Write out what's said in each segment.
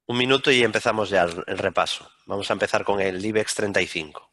Un minuto y empezamos ya el repaso. Vamos a empezar con el IBEX 35.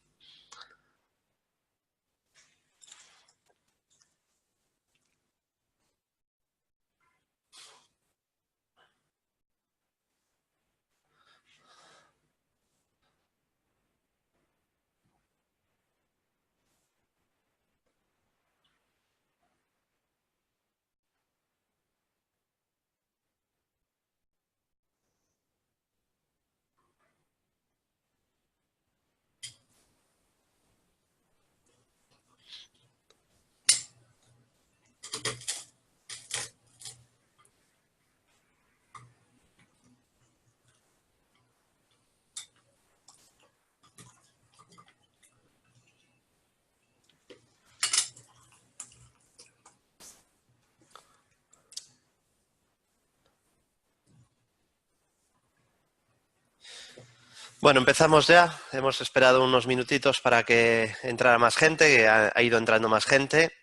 Bueno, empezamos ya. Hemos esperado unos minutitos para que entrara más gente, que ha ido entrando más gente.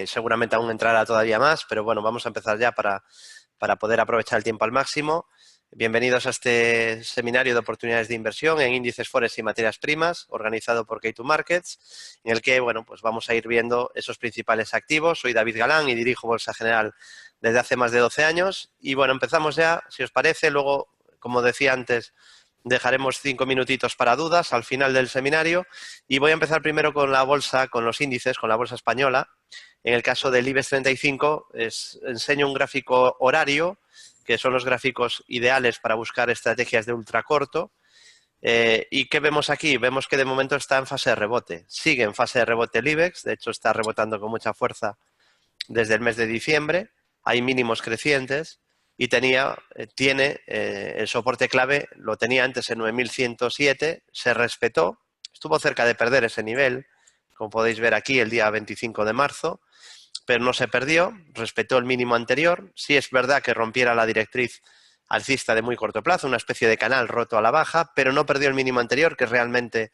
Seguramente aún entrará todavía más, pero bueno, vamos a empezar ya para poder aprovechar el tiempo al máximo. Bienvenidos a este seminario de oportunidades de inversión en índices, forex y materias primas, organizado por K2 Markets, en el que, bueno, pues vamos a ir viendo esos principales activos. Soy David Galán y dirijo Bolsa General desde hace más de 12 años. Y bueno, empezamos ya, si os parece. Luego, como decía antes, dejaremos 5 minutitos para dudas al final del seminario y voy a empezar primero con la bolsa, con los índices, con la bolsa española. En el caso del IBEX 35 enseño un gráfico horario, que son los gráficos ideales para buscar estrategias de ultracorto. ¿Y qué vemos aquí? Vemos que de momento está en fase de rebote. Sigue en fase de rebote el IBEX, de hecho está rebotando con mucha fuerza desde el mes de diciembre. Hay mínimos crecientes y tiene el soporte clave, lo tenía antes en 9.107, se respetó, estuvo cerca de perder ese nivel, como podéis ver aquí el día 25 de marzo, pero no se perdió, respetó el mínimo anterior. Sí es verdad que rompiera la directriz alcista de muy corto plazo, una especie de canal roto a la baja, pero no perdió el mínimo anterior, que es realmente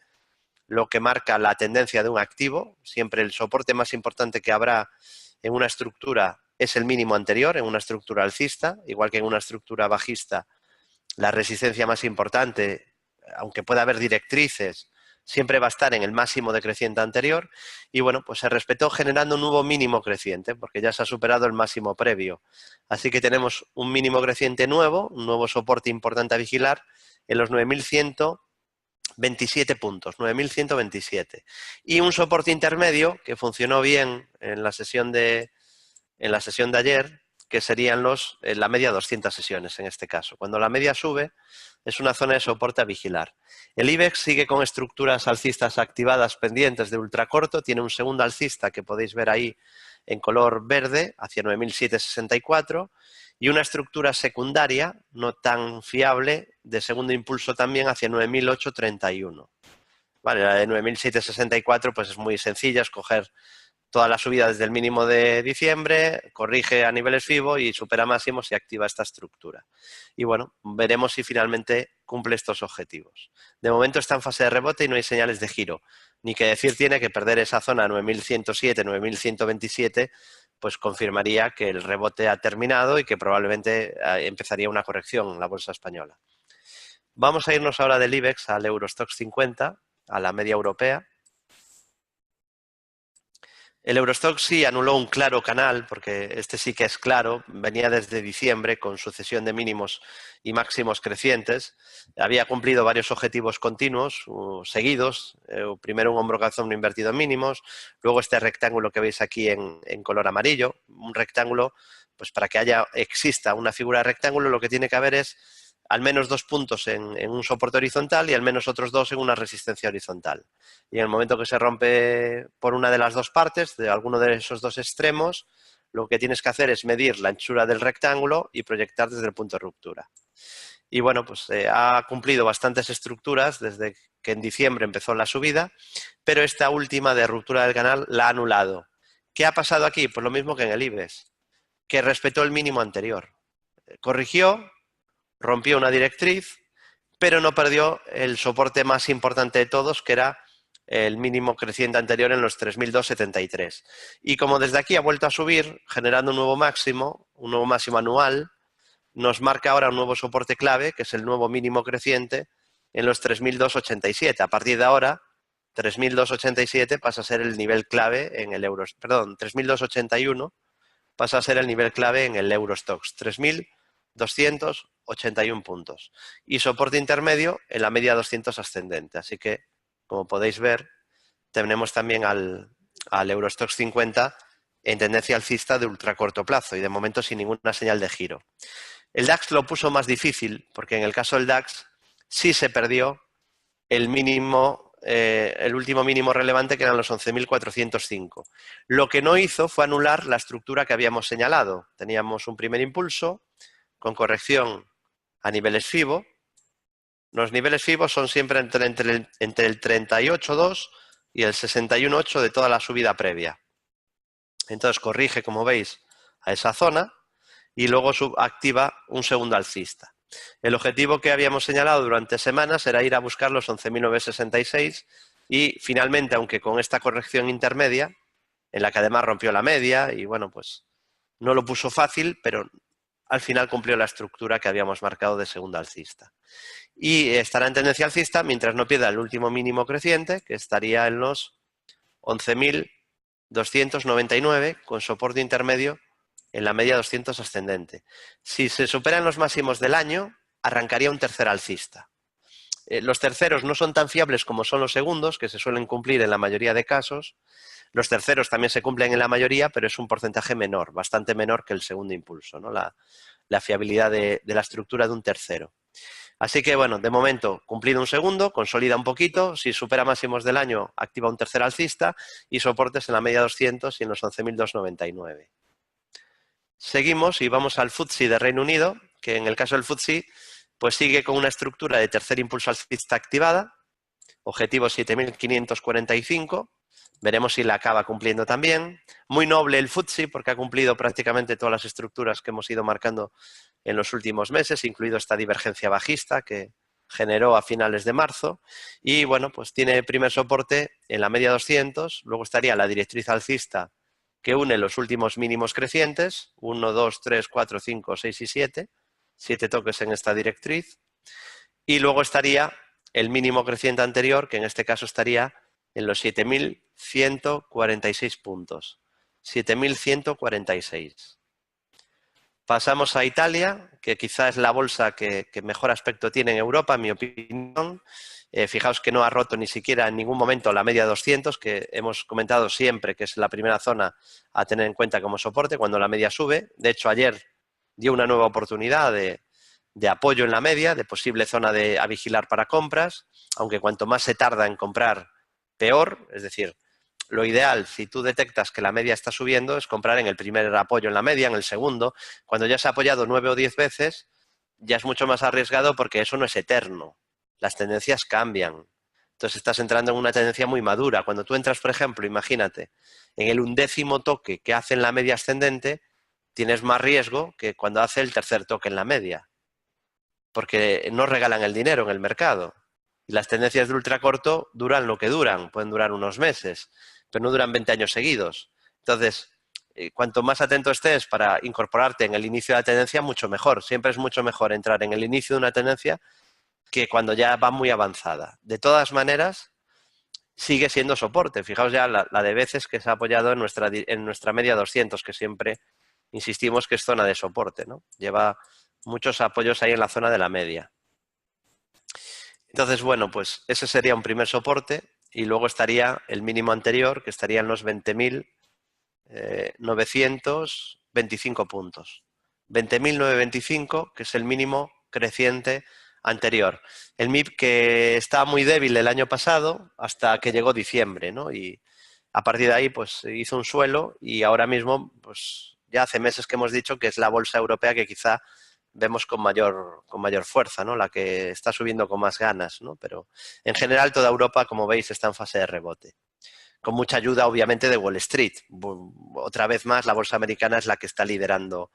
lo que marca la tendencia de un activo. Siempre el soporte más importante que habrá en una estructura es el mínimo anterior, en una estructura alcista, igual que en una estructura bajista. La resistencia más importante, aunque pueda haber directrices, siempre va a estar en el máximo decreciente anterior. Y bueno, pues se respetó generando un nuevo mínimo creciente, porque ya se ha superado el máximo previo. Así que tenemos un mínimo creciente nuevo, un nuevo soporte importante a vigilar en los 9.127 puntos, 9.127. Y un soporte intermedio que funcionó bien en la sesión de ayer, que serían la media 200 sesiones en este caso. Cuando la media sube, es una zona de soporte a vigilar. El IBEX sigue con estructuras alcistas activadas pendientes de ultracorto, tiene un segundo alcista que podéis ver ahí en color verde, hacia 9.764, y una estructura secundaria, no tan fiable, de segundo impulso también hacia 9.831. Vale, la de 9.764 pues es muy sencilla, escoger toda la subida desde el mínimo de diciembre, corrige a niveles FIBO y supera máximos y activa esta estructura. Y bueno, veremos si finalmente cumple estos objetivos. De momento está en fase de rebote y no hay señales de giro. Ni que decir tiene que perder esa zona 9.107, 9.127, pues confirmaría que el rebote ha terminado y que probablemente empezaría una corrección en la bolsa española. Vamos a irnos ahora del IBEX al Eurostoxx 50, a la media europea. El Eurostoxx sí anuló un claro canal, porque este sí que es claro, venía desde diciembre con sucesión de mínimos y máximos crecientes, había cumplido varios objetivos continuos, seguidos, primero un hombro calzón invertido en mínimos, luego este rectángulo que veis aquí en color amarillo, un rectángulo, pues para que exista una figura de rectángulo lo que tiene que haber es al menos 2 puntos en un soporte horizontal y al menos otros 2 en una resistencia horizontal. Y en el momento que se rompe por una de las dos partes, de alguno de esos dos extremos, lo que tienes que hacer es medir la anchura del rectángulo y proyectar desde el punto de ruptura. Y bueno, pues ha cumplido bastantes estructuras desde que en diciembre empezó la subida, pero esta última de ruptura del canal la ha anulado. ¿Qué ha pasado aquí? Pues lo mismo que en el IBEX, que respetó el mínimo anterior. Corrigió, rompió una directriz, pero no perdió el soporte más importante de todos, que era el mínimo creciente anterior en los 3.273. Y como desde aquí ha vuelto a subir, generando un nuevo máximo anual, nos marca ahora un nuevo soporte clave, que es el nuevo mínimo creciente en los 3.287. A partir de ahora, 3.287 pasa a ser el nivel clave en el Eurostoxx. Perdón, 3.281 pasa a ser el nivel clave en el Eurostoxx. 3.281 puntos. Y soporte intermedio en la media 200 ascendente. Así que, como podéis ver, tenemos también al Eurostoxx 50 en tendencia alcista de ultracorto plazo y de momento sin ninguna señal de giro. El DAX lo puso más difícil porque en el caso del DAX sí se perdió el mínimo, el último mínimo relevante, que eran los 11.405. Lo que no hizo fue anular la estructura que habíamos señalado. Teníamos un primer impulso con corrección a niveles FIBO. Los niveles FIBO son siempre entre el 38.2 y el 61.8 de toda la subida previa. Entonces corrige, como veis, a esa zona y luego activa un segundo alcista. El objetivo que habíamos señalado durante semanas era ir a buscar los 11.966 y finalmente, aunque con esta corrección intermedia, en la que además rompió la media y bueno, pues no lo puso fácil, pero al final cumplió la estructura que habíamos marcado de segundo alcista. Y estará en tendencia alcista mientras no pierda el último mínimo creciente, que estaría en los 11.299 con soporte intermedio en la media 200 ascendente. Si se superan los máximos del año, arrancaría un tercer alcista. Los terceros no son tan fiables como son los segundos, que se suelen cumplir en la mayoría de casos. Los terceros también se cumplen en la mayoría, pero es un porcentaje menor, bastante menor que el segundo impulso, ¿no? La fiabilidad de la estructura de un tercero. Así que, bueno, de momento, cumplido un segundo, consolida un poquito, si supera máximos del año, activa un tercer alcista y soportes en la media 200 y en los 11.299. Seguimos y vamos al FTSE de Reino Unido, que en el caso del FTSE, pues sigue con una estructura de tercer impulso alcista activada, objetivo 7.545, veremos si la acaba cumpliendo también. Muy noble el FTSE porque ha cumplido prácticamente todas las estructuras que hemos ido marcando en los últimos meses, incluido esta divergencia bajista que generó a finales de marzo. Y bueno, pues tiene primer soporte en la media 200, luego estaría la directriz alcista que une los últimos mínimos crecientes, 1, 2, 3, 4, 5, 6 y 7, 7 toques en esta directriz. Y luego estaría el mínimo creciente anterior, que en este caso estaría en los 7.146 puntos. 7.146. Pasamos a Italia, que quizá es la bolsa que mejor aspecto tiene en Europa, en mi opinión. Fijaos que no ha roto ni siquiera en ningún momento la media 200, que hemos comentado siempre que es la primera zona a tener en cuenta como soporte cuando la media sube. De hecho, ayer dio una nueva oportunidad de apoyo en la media, de posible zona a vigilar para compras, aunque cuanto más se tarda en comprar, peor. Es decir, lo ideal, si tú detectas que la media está subiendo, es comprar en el primer apoyo en la media, en el segundo. Cuando ya se ha apoyado 9 o 10 veces, ya es mucho más arriesgado porque eso no es eterno. Las tendencias cambian. Entonces estás entrando en una tendencia muy madura. Cuando tú entras, por ejemplo, imagínate, en el 11º toque que hace en la media ascendente, tienes más riesgo que cuando hace el tercer toque en la media. Porque no regalan el dinero en el mercado. Y las tendencias de ultracorto duran lo que duran, pueden durar unos meses, pero no duran 20 años seguidos. Entonces, cuanto más atento estés para incorporarte en el inicio de la tendencia, mucho mejor. Siempre es mucho mejor entrar en el inicio de una tendencia que cuando ya va muy avanzada. De todas maneras, sigue siendo soporte. Fijaos ya la de veces que se ha apoyado en nuestra media 200, que siempre insistimos que es zona de soporte, ¿no? Lleva muchos apoyos ahí en la zona de la media. Entonces, bueno, pues ese sería un primer soporte y luego estaría el mínimo anterior, que estaría en los 20.925 puntos. 20.925, que es el mínimo creciente anterior. El MIP que estaba muy débil el año pasado hasta que llegó diciembre, ¿no? Y a partir de ahí, pues hizo un suelo y ahora mismo, pues ya hace meses que hemos dicho que es la bolsa europea que quizá vemos con mayor fuerza, ¿no? La que está subiendo con más ganas, ¿no? Pero en general toda Europa, como veis, está en fase de rebote. Con mucha ayuda, obviamente, de Wall Street. Otra vez más, la bolsa americana es la que está liderando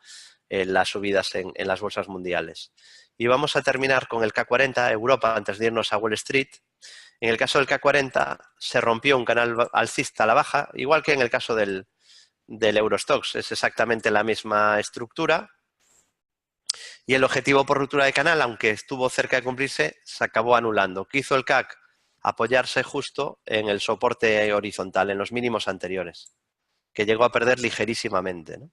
las subidas en las bolsas mundiales. Y vamos a terminar con el K40 Europa antes de irnos a Wall Street. En el caso del K40 se rompió un canal alcista a la baja, igual que en el caso del Eurostoxx. Es exactamente la misma estructura. Y el objetivo por ruptura de canal, aunque estuvo cerca de cumplirse, se acabó anulando. ¿Qué hizo el CAC? Apoyarse justo en el soporte horizontal, en los mínimos anteriores, que llegó a perder ligerísimamente, ¿no?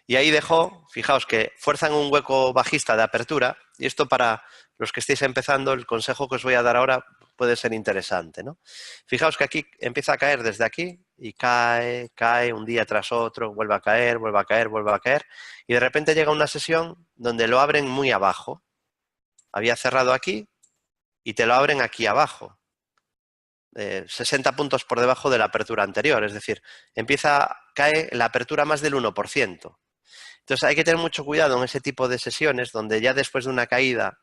Y ahí dejó, fijaos que fuerzan un hueco bajista de apertura, y esto para los que estéis empezando, el consejo que os voy a dar ahora puede ser interesante, ¿no? Fijaos que aquí empieza a caer desde aquí y cae, cae un día tras otro, vuelve a caer, vuelve a caer, vuelve a caer, y de repente llega una sesión donde lo abren muy abajo. Había cerrado aquí y te lo abren aquí abajo. 60 puntos por debajo de la apertura anterior, es decir, cae la apertura más del 1%. Entonces hay que tener mucho cuidado en ese tipo de sesiones donde ya después de una caída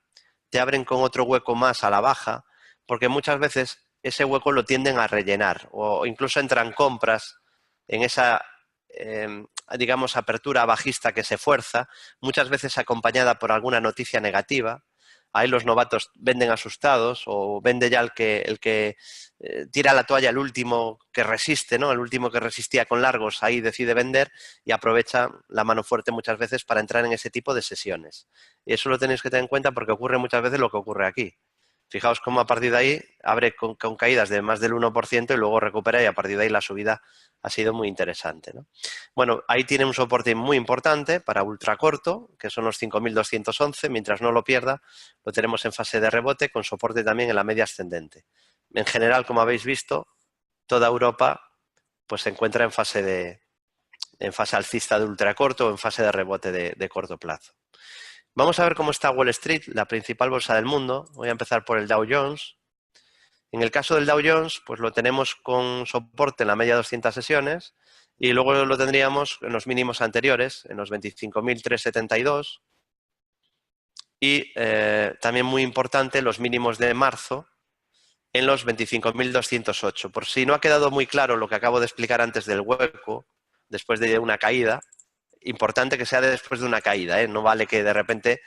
te abren con otro hueco más a la baja, porque muchas veces ese hueco lo tienden a rellenar o incluso entran compras en esa, digamos, apertura bajista que se fuerza, muchas veces acompañada por alguna noticia negativa. Ahí los novatos venden asustados o vende ya el que tira la toalla, el último que resiste, ¿no? El último que resistía con largos, ahí decide vender y aprovecha la mano fuerte muchas veces para entrar en ese tipo de sesiones. Y eso lo tenéis que tener en cuenta porque ocurre muchas veces lo que ocurre aquí. Fijaos cómo a partir de ahí abre con caídas de más del 1% y luego recupera y a partir de ahí la subida ha sido muy interesante, ¿no? Bueno, ahí tiene un soporte muy importante para ultracorto, que son los 5.211. Mientras no lo pierda, lo tenemos en fase de rebote con soporte también en la media ascendente. En general, como habéis visto, toda Europa pues, se encuentra en fase alcista de ultracorto o en fase de rebote de corto plazo. Vamos a ver cómo está Wall Street, la principal bolsa del mundo. Voy a empezar por el Dow Jones. En el caso del Dow Jones, pues lo tenemos con soporte en la media 200 sesiones y luego lo tendríamos en los mínimos anteriores, en los 25.372 y también muy importante los mínimos de marzo en los 25.208. Por si no ha quedado muy claro lo que acabo de explicar antes del hueco, después de una caída, importante que sea después de una caída, ¿eh? No vale que de repente,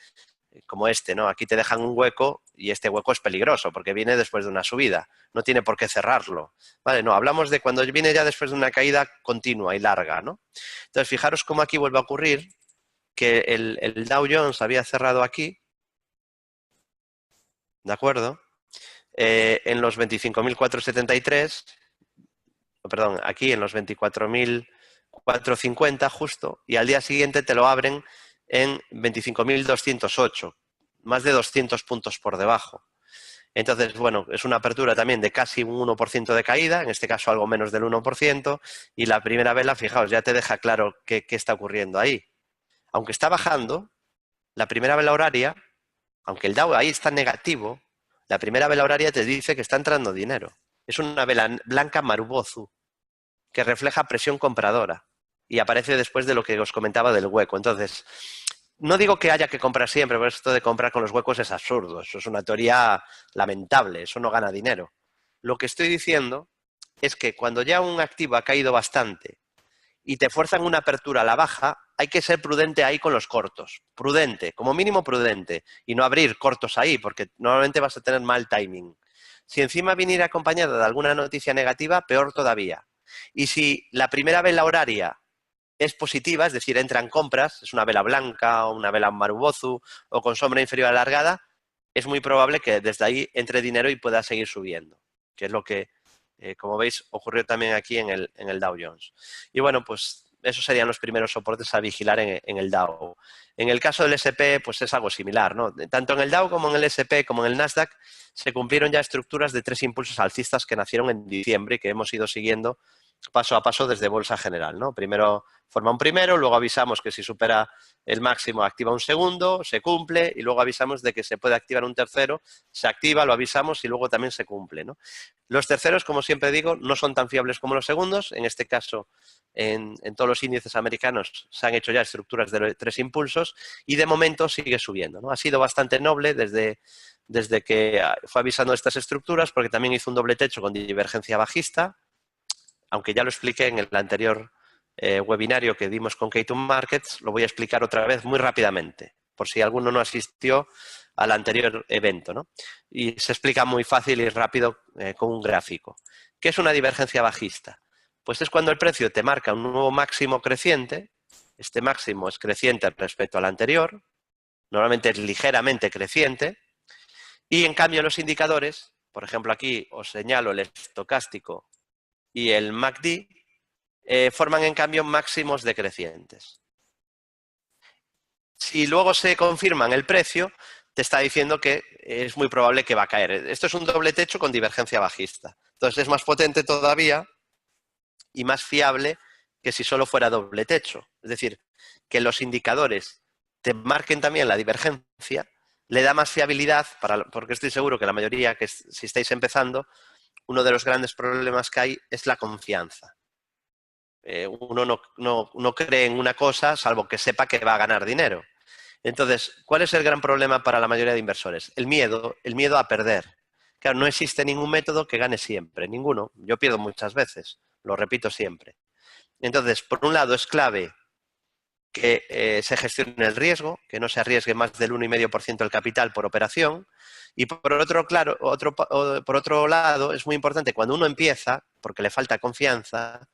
como ¿no? Aquí te dejan un hueco y este hueco es peligroso porque viene después de una subida. No tiene por qué cerrarlo. ¿Vale? No, hablamos de cuando viene ya después de una caída continua y larga, ¿no? Entonces, fijaros cómo aquí vuelve a ocurrir que el Dow Jones había cerrado aquí, ¿de acuerdo? En los 25.473, perdón, aquí en los 24.450 justo, y al día siguiente te lo abren en 25.208, más de 200 puntos por debajo. Entonces, bueno, es una apertura también de casi un 1% de caída, en este caso algo menos del 1%, y la primera vela, fijaos, ya te deja claro qué está ocurriendo ahí. Aunque está bajando, la primera vela horaria, aunque el Dow ahí está negativo, la primera vela horaria te dice que está entrando dinero. Es una vela blanca Marubozu, que refleja presión compradora y aparece después de lo que os comentaba del hueco. Entonces, no digo que haya que comprar siempre, porque esto de comprar con los huecos es absurdo, eso es una teoría lamentable, eso no gana dinero. Lo que estoy diciendo es que cuando ya un activo ha caído bastante y te fuerzan una apertura a la baja, hay que ser prudente ahí con los cortos. Prudente, como mínimo prudente, y no abrir cortos ahí, porque normalmente vas a tener mal timing. Si encima viniera acompañada de alguna noticia negativa, peor todavía. Y si la primera vela horaria es positiva, es decir, entran compras, es una vela blanca o una vela Marubozu o con sombra inferior alargada, es muy probable que desde ahí entre dinero y pueda seguir subiendo, que es lo que, como veis, ocurrió también aquí en el Dow Jones. Y bueno, pues esos serían los primeros soportes a vigilar en el Dow. En el caso del S&P, pues es algo similar, ¿no? Tanto en el Dow como en el S&P como en el Nasdaq se cumplieron ya estructuras de 3 impulsos alcistas que nacieron en diciembre y que hemos ido siguiendo paso a paso desde Bolsa General, ¿no? Primero forma un primero, luego avisamos que si supera el máximo activa un segundo, se cumple y luego avisamos de que se puede activar un tercero, se activa, lo avisamos y luego también se cumple, ¿no? Los terceros, como siempre digo, no son tan fiables como los segundos. En este caso, en todos los índices americanos se han hecho ya estructuras de 3 impulsos y de momento sigue subiendo, ¿no? Ha sido bastante noble desde que fue avisando estas estructuras porque también hizo un doble techo con divergencia bajista, aunque ya lo expliqué en el anterior webinario que dimos con K2 Markets, lo voy a explicar otra vez muy rápidamente, por si alguno no asistió al anterior evento, ¿no? Y se explica muy fácil y rápido con un gráfico. ¿Qué es una divergencia bajista? Pues es cuando el precio te marca un nuevo máximo creciente, este máximo es creciente respecto al anterior, Normalmente es ligeramente creciente. Y en cambio los indicadores, por ejemplo aquí os señalo el estocástico y el MACD, forman en cambio máximos decrecientes. Si luego se confirman el precio, te está diciendo que es muy probable que va a caer. Esto es un doble techo con divergencia bajista. Entonces es más potente todavía y más fiable que si solo fuera doble techo. Es decir, que los indicadores te marquen también la divergencia, le da más fiabilidad, porque estoy seguro que la mayoría, que si estáis empezando, uno de los grandes problemas que hay es la confianza. Uno no cree en una cosa salvo que sepa que va a ganar dinero. Entonces, ¿cuál es el gran problema para la mayoría de inversores? El miedo a perder. Claro, no existe ningún método que gane siempre, ninguno. Yo pierdo muchas veces, lo repito siempre. Entonces, por un lado es clave que se gestione el riesgo, que no se arriesgue más del 1,5% del capital por operación. Y por otro lado, es muy importante cuando uno empieza, porque le falta confianza,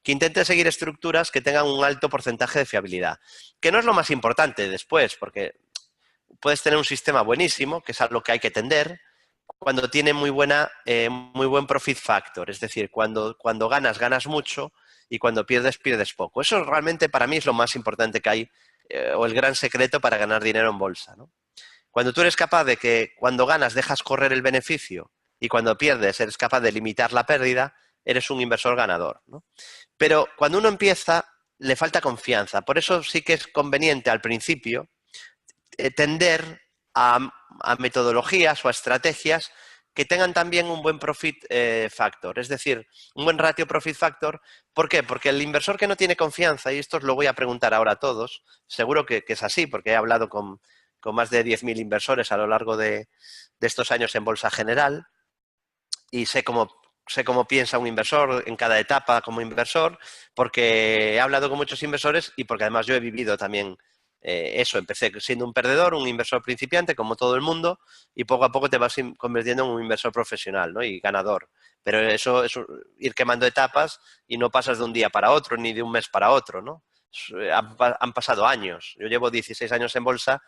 que intente seguir estructuras que tengan un alto porcentaje de fiabilidad. Que no es lo más importante después, porque puedes tener un sistema buenísimo, que es a lo que hay que tender, cuando tiene muy buen profit factor. Es decir, cuando ganas, ganas mucho y cuando pierdes, pierdes poco. Eso realmente para mí es lo más importante que hay, o el gran secreto para ganar dinero en bolsa, ¿no? Cuando tú eres capaz de que cuando ganas dejas correr el beneficio y cuando pierdes eres capaz de limitar la pérdida, eres un inversor ganador, ¿no? Pero cuando uno empieza, le falta confianza. Por eso sí que es conveniente al principio tender a metodologías o a estrategias que tengan también un buen profit factor, es decir, un buen ratio profit factor. ¿Por qué? Porque el inversor que no tiene confianza, y esto os lo voy a preguntar ahora a todos, seguro que es así, porque he hablado con más de 10.000 inversores a lo largo de estos años en Bolsa General y sé cómo piensa un inversor en cada etapa como inversor, porque he hablado con muchos inversores y porque además yo he vivido también eso. Empecé siendo un perdedor, un inversor principiante, como todo el mundo, y poco a poco te vas convirtiendo en un inversor profesional, ¿no? Y ganador. Pero eso es ir quemando etapas y no pasas de un día para otro, ni de un mes para otro, ¿no? Han pasado años. Yo llevo 16 años en bolsa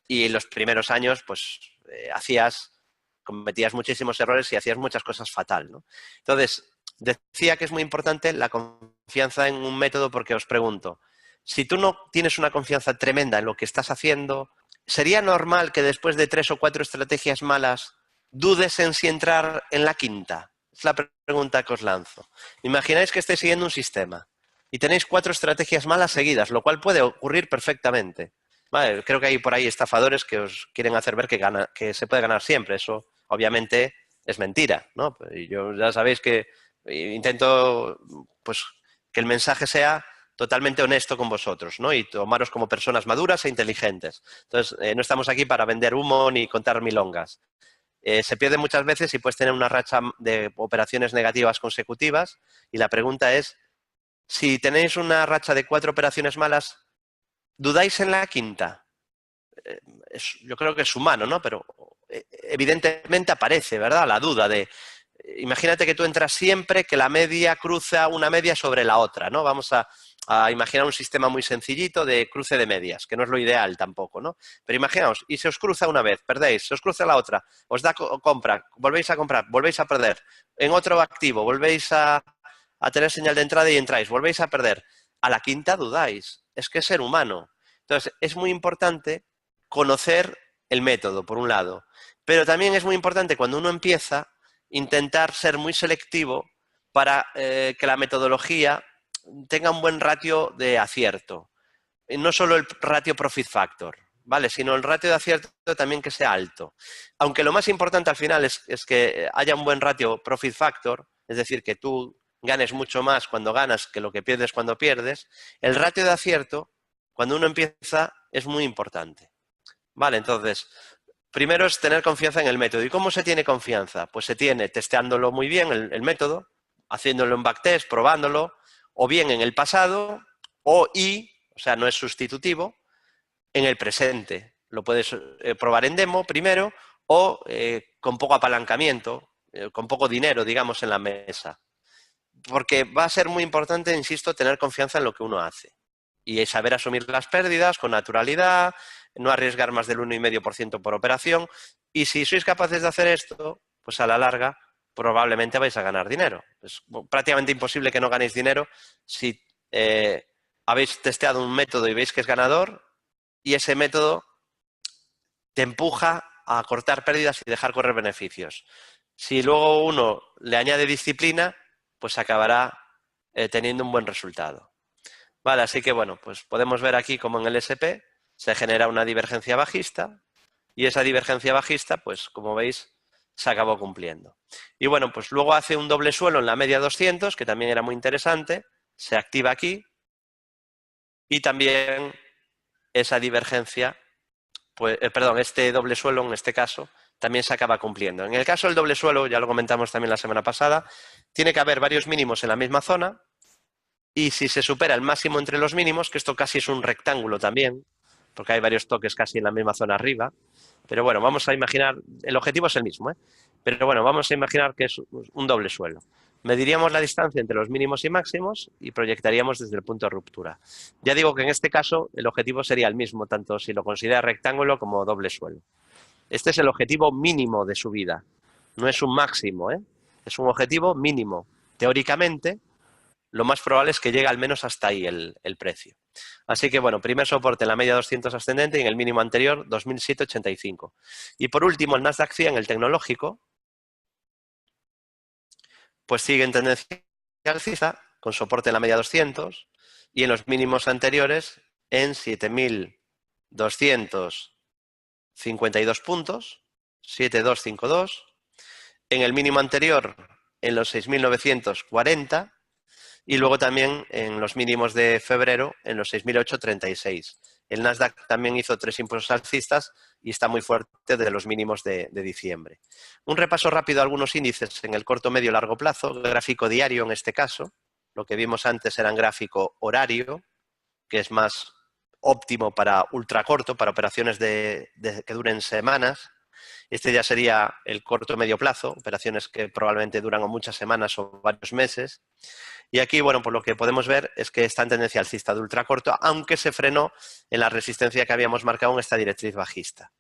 y en los primeros años, pues, cometías muchísimos errores y hacías muchas cosas fatal, ¿no? Entonces, decía que es muy importante la confianza en un método porque os pregunto, si tú no tienes una confianza tremenda en lo que estás haciendo, ¿sería normal que después de 3 o 4 estrategias malas dudes en si entrar en la quinta? Es la pregunta que os lanzo. Imagináis que estáis siguiendo un sistema y tenéis 4 estrategias malas seguidas, lo cual puede ocurrir perfectamente. Vale, creo que hay por ahí estafadores que os quieren hacer ver que se puede ganar siempre. Eso obviamente es mentira, ¿no? Y yo ya sabéis que intento pues que el mensaje sea totalmente honesto con vosotros, ¿no? Y tomaros como personas maduras e inteligentes. Entonces, no estamos aquí para vender humo ni contar milongas. Se pierde muchas veces y puedes tener una racha de operaciones negativas consecutivas y la pregunta es, si tenéis una racha de 4 operaciones malas, ¿dudáis en la quinta? Yo creo que es humano, ¿no? Pero evidentemente aparece, ¿verdad? La duda de, imagínate que tú entras siempre que la media cruza una media sobre la otra, ¿no? Vamos a imaginar un sistema muy sencillito de cruce de medias, que no es lo ideal tampoco, ¿no? Pero imaginaos, y se os cruza una vez, perdéis, se os cruza la otra, os da compra, volvéis a comprar, volvéis a perder, en otro activo, volvéis a tener señal de entrada y entráis, volvéis a perder, a la quinta dudáis, es que es ser humano. Entonces, es muy importante conocer el método, por un lado, pero también es muy importante cuando uno empieza intentar ser muy selectivo para que la metodología tenga un buen ratio de acierto. No solo el ratio profit factor, ¿vale? Sino el ratio de acierto también que sea alto. Aunque lo más importante al final es que haya un buen ratio profit factor, es decir, que tú ganes mucho más cuando ganas que lo que pierdes cuando pierdes, el ratio de acierto, cuando uno empieza, es muy importante. Vale, entonces, primero es tener confianza en el método. ¿Y cómo se tiene confianza? Pues se tiene testeándolo muy bien el método, haciéndolo en backtest, probándolo, o bien en el pasado, o sea, no es sustitutivo, en el presente. Lo puedes probar en demo primero o con poco apalancamiento, con poco dinero, digamos, en la mesa. Porque va a ser muy importante, insisto, tener confianza en lo que uno hace y saber asumir las pérdidas con naturalidad, no arriesgar más del 1,5% por operación, y si sois capaces de hacer esto, pues a la larga probablemente vais a ganar dinero. Es prácticamente imposible que no ganéis dinero si habéis testeado un método y veis que es ganador, y ese método te empuja a cortar pérdidas y dejar correr beneficios. Si luego uno le añade disciplina, pues acabará teniendo un buen resultado. Vale, así que bueno, pues podemos ver aquí como en el SP se genera una divergencia bajista, y esa divergencia bajista, pues como veis, se acabó cumpliendo. Y bueno, pues luego hace un doble suelo en la media 200, que también era muy interesante, se activa aquí, y también esa divergencia, pues, perdón, este doble suelo en este caso también se acaba cumpliendo. En el caso del doble suelo, ya lo comentamos también la semana pasada, tiene que haber varios mínimos en la misma zona, y si se supera el máximo entre los mínimos, que esto casi es un rectángulo también, porque hay varios toques casi en la misma zona arriba, pero bueno, vamos a imaginar, el objetivo es el mismo, ¿eh? Pero bueno, vamos a imaginar que es un doble suelo. Mediríamos la distancia entre los mínimos y máximos y proyectaríamos desde el punto de ruptura. Ya digo que en este caso el objetivo sería el mismo, tanto si lo considera rectángulo como doble suelo. Este es el objetivo mínimo de subida, no es un máximo, ¿eh? Es un objetivo mínimo. Teóricamente, lo más probable es que llegue al menos hasta ahí el precio. Así que, bueno, primer soporte en la media 200 ascendente y en el mínimo anterior 2007,85. Y por último, el Nasdaq 100, el tecnológico, pues sigue en tendencia alcista, con soporte en la media 200 y en los mínimos anteriores en 7.252 puntos, 7.252, en el mínimo anterior en los 6.940, y luego también en los mínimos de febrero en los 6.836. El Nasdaq también hizo 3 impulsos alcistas y está muy fuerte desde los mínimos de diciembre. Un repaso rápido a algunos índices en el corto, medio y largo plazo, gráfico diario en este caso. Lo que vimos antes era un gráfico horario, que es más óptimo para ultracorto, para operaciones que duren semanas. Este ya sería el corto, medio plazo, operaciones que probablemente duran muchas semanas o varios meses. Y aquí, bueno, pues lo que podemos ver es que está en tendencia alcista de ultracorto, aunque se frenó en la resistencia que habíamos marcado en esta directriz bajista.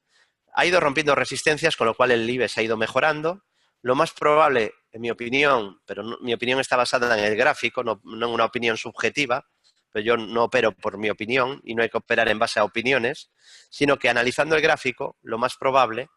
Ha ido rompiendo resistencias, con lo cual el IBEX ha ido mejorando. Lo más probable, en mi opinión, pero mi opinión está basada en el gráfico, no en una opinión subjetiva, pero yo no opero por mi opinión y no hay que operar en base a opiniones, sino que analizando el gráfico, lo más probable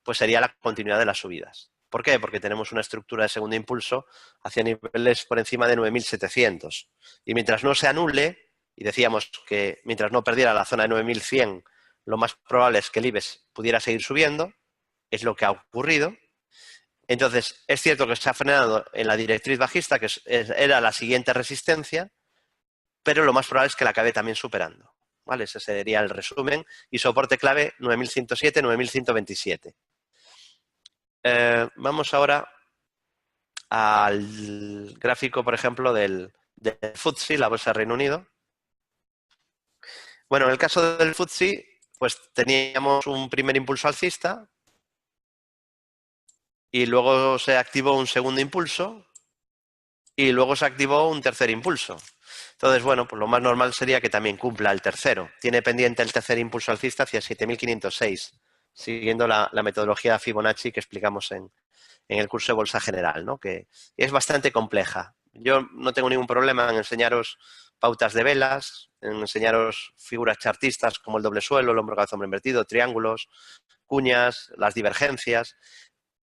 pues sería la continuidad de las subidas. ¿Por qué? Porque tenemos una estructura de segundo impulso hacia niveles por encima de 9.700. Y mientras no se anule, y decíamos que mientras no perdiera la zona de 9.100, lo más probable es que el IBEX pudiera seguir subiendo, es lo que ha ocurrido. Entonces, es cierto que se ha frenado en la directriz bajista, que era la siguiente resistencia, pero lo más probable es que la acabe también superando. ¿Vale? Ese sería el resumen. Y soporte clave 9.107, 9.127. Vamos ahora al gráfico, por ejemplo, del FTSE, la bolsa de Reino Unido. Bueno, en el caso del FTSE, pues teníamos un primer impulso alcista y luego se activó un segundo impulso y luego se activó un tercer impulso. Entonces, bueno, pues lo más normal sería que también cumpla el tercero. Tiene pendiente el tercer impulso alcista hacia 7.506, siguiendo la metodología Fibonacci que explicamos en el curso de Bolsa General, ¿no? Que es bastante compleja. Yo no tengo ningún problema en enseñaros pautas de velas, en enseñaros figuras chartistas como el doble suelo, el hombro cabeza hombro invertido, triángulos, cuñas, las divergencias,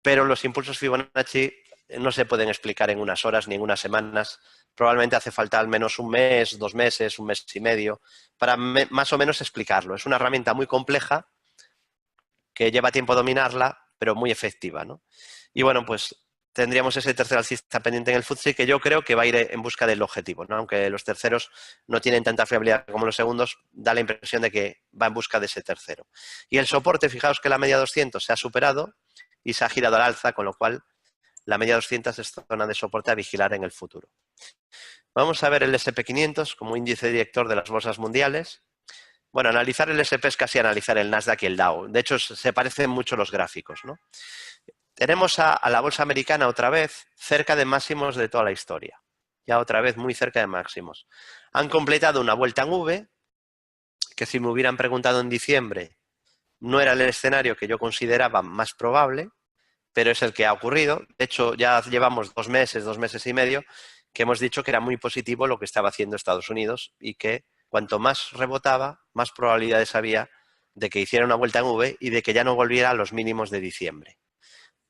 pero los impulsos Fibonacci no se pueden explicar en unas horas ni en unas semanas. Probablemente hace falta al menos un mes, 2 meses, un mes y medio para más o menos explicarlo. Es una herramienta muy compleja que lleva tiempo dominarla, pero muy efectiva, ¿no? Y bueno, pues tendríamos ese tercer alcista pendiente en el FTSE que yo creo que va a ir en busca del objetivo, ¿no? Aunque los terceros no tienen tanta fiabilidad como los segundos, da la impresión de que va en busca de ese tercero. Y el soporte, fijaos que la media 200 se ha superado y se ha girado al alza, con lo cual la media 200 es zona de soporte a vigilar en el futuro. Vamos a ver el SP500 como índice director de las bolsas mundiales. Bueno, analizar el SP es casi analizar el Nasdaq y el Dow. De hecho, se parecen mucho los gráficos, ¿no? Tenemos a la bolsa americana otra vez cerca de máximos de toda la historia. Ya otra vez muy cerca de máximos. Han completado una vuelta en V, que si me hubieran preguntado en diciembre, no era el escenario que yo consideraba más probable, pero es el que ha ocurrido. De hecho, ya llevamos 2 meses y medio, que hemos dicho que era muy positivo lo que estaba haciendo Estados Unidos y que cuanto más rebotaba, más probabilidades había de que hiciera una vuelta en V y de que ya no volviera a los mínimos de diciembre.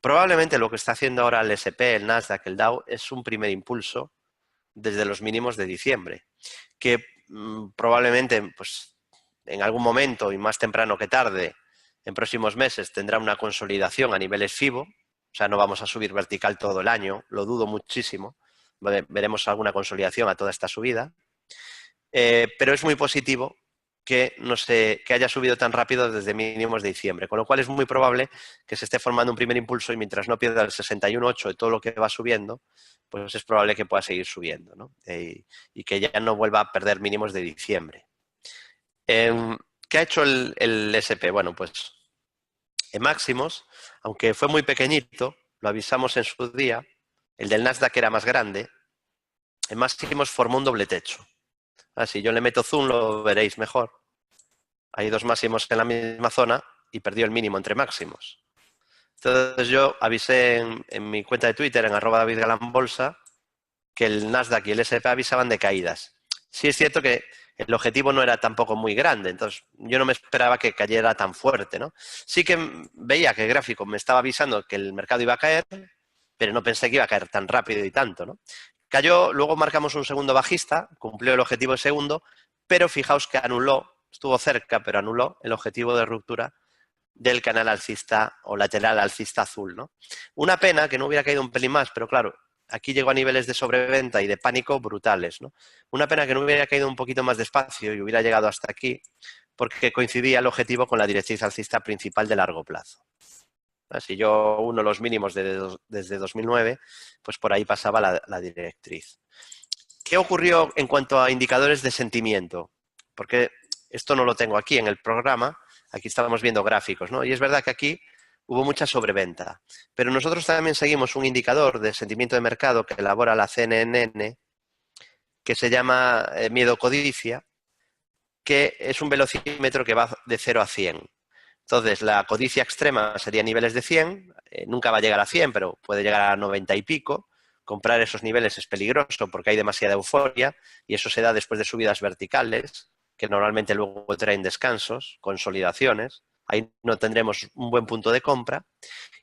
Probablemente lo que está haciendo ahora el S&P, el Nasdaq, el Dow, es un primer impulso desde los mínimos de diciembre, que probablemente pues, en algún momento y más temprano que tarde, en próximos meses, tendrá una consolidación a niveles FIBO, o sea, no vamos a subir vertical todo el año, lo dudo muchísimo, veremos alguna consolidación a toda esta subida, pero es muy positivo que, que haya subido tan rápido desde mínimos de diciembre, con lo cual es muy probable que se esté formando un primer impulso y mientras no pierda el 61,8 de todo lo que va subiendo, pues es probable que pueda seguir subiendo, ¿no? Y que ya no vuelva a perder mínimos de diciembre. ¿Qué ha hecho el S&P? Bueno, pues en máximos, aunque fue muy pequeñito, lo avisamos en su día, el del Nasdaq era más grande, en máximos formó un doble techo. Si yo le meto zoom lo veréis mejor. Hay dos máximos en la misma zona y perdió el mínimo entre máximos. Entonces yo avisé en mi cuenta de Twitter, en @DavidGalanBolsa, que el Nasdaq y el S&P avisaban de caídas. Sí es cierto que el objetivo no era tampoco muy grande, entonces yo no me esperaba que cayera tan fuerte, ¿no? Sí que veía que el gráfico me estaba avisando que el mercado iba a caer, pero no pensé que iba a caer tan rápido y tanto, ¿no? Cayó, luego marcamos un segundo bajista, cumplió el objetivo de segundo, pero fijaos que anuló, estuvo cerca, pero anuló el objetivo de ruptura del canal alcista o lateral alcista azul, ¿no? Una pena que no hubiera caído un pelín más, pero claro, aquí llegó a niveles de sobreventa y de pánico brutales, ¿no? Una pena que no hubiera caído un poquito más despacio y hubiera llegado hasta aquí, porque coincidía el objetivo con la directriz alcista principal de largo plazo. Si yo uno los mínimos desde 2009, pues por ahí pasaba la directriz. ¿Qué ocurrió en cuanto a indicadores de sentimiento? Porque esto no lo tengo aquí en el programa, aquí estábamos viendo gráficos, ¿no? Y es verdad que aquí hubo mucha sobreventa, pero nosotros también seguimos un indicador de sentimiento de mercado que elabora la CNN, que se llama miedo-codicia, que es un velocímetro que va de 0 a 100. Entonces, la codicia extrema sería niveles de 100, nunca va a llegar a 100, pero puede llegar a 90 y pico. Comprar esos niveles es peligroso porque hay demasiada euforia y eso se da después de subidas verticales, que normalmente luego traen descansos, consolidaciones. Ahí no tendremos un buen punto de compra.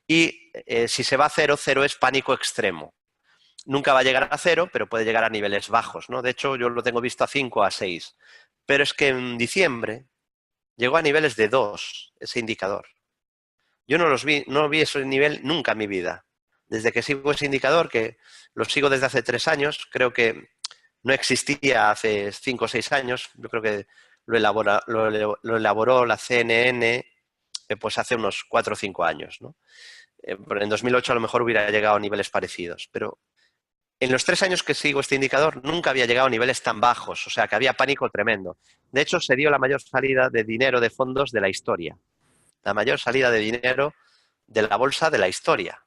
Y si se va a 0, 0 es pánico extremo. Nunca va a llegar a 0, pero puede llegar a niveles bajos, ¿no? De hecho, yo lo tengo visto a 5, a 6. Pero es que en diciembre llegó a niveles de 2, ese indicador. Yo no vi ese nivel nunca en mi vida. Desde que sigo ese indicador, que lo sigo desde hace 3 años, creo que no existía hace 5 o 6 años, yo creo que lo elaboró la CNN pues hace unos 4 o 5 años, ¿no? En 2008 a lo mejor hubiera llegado a niveles parecidos, pero en los 3 años que sigo este indicador nunca había llegado a niveles tan bajos, o sea que había pánico tremendo. De hecho, se dio la mayor salida de dinero de fondos de la historia. La mayor salida de dinero de la bolsa de la historia.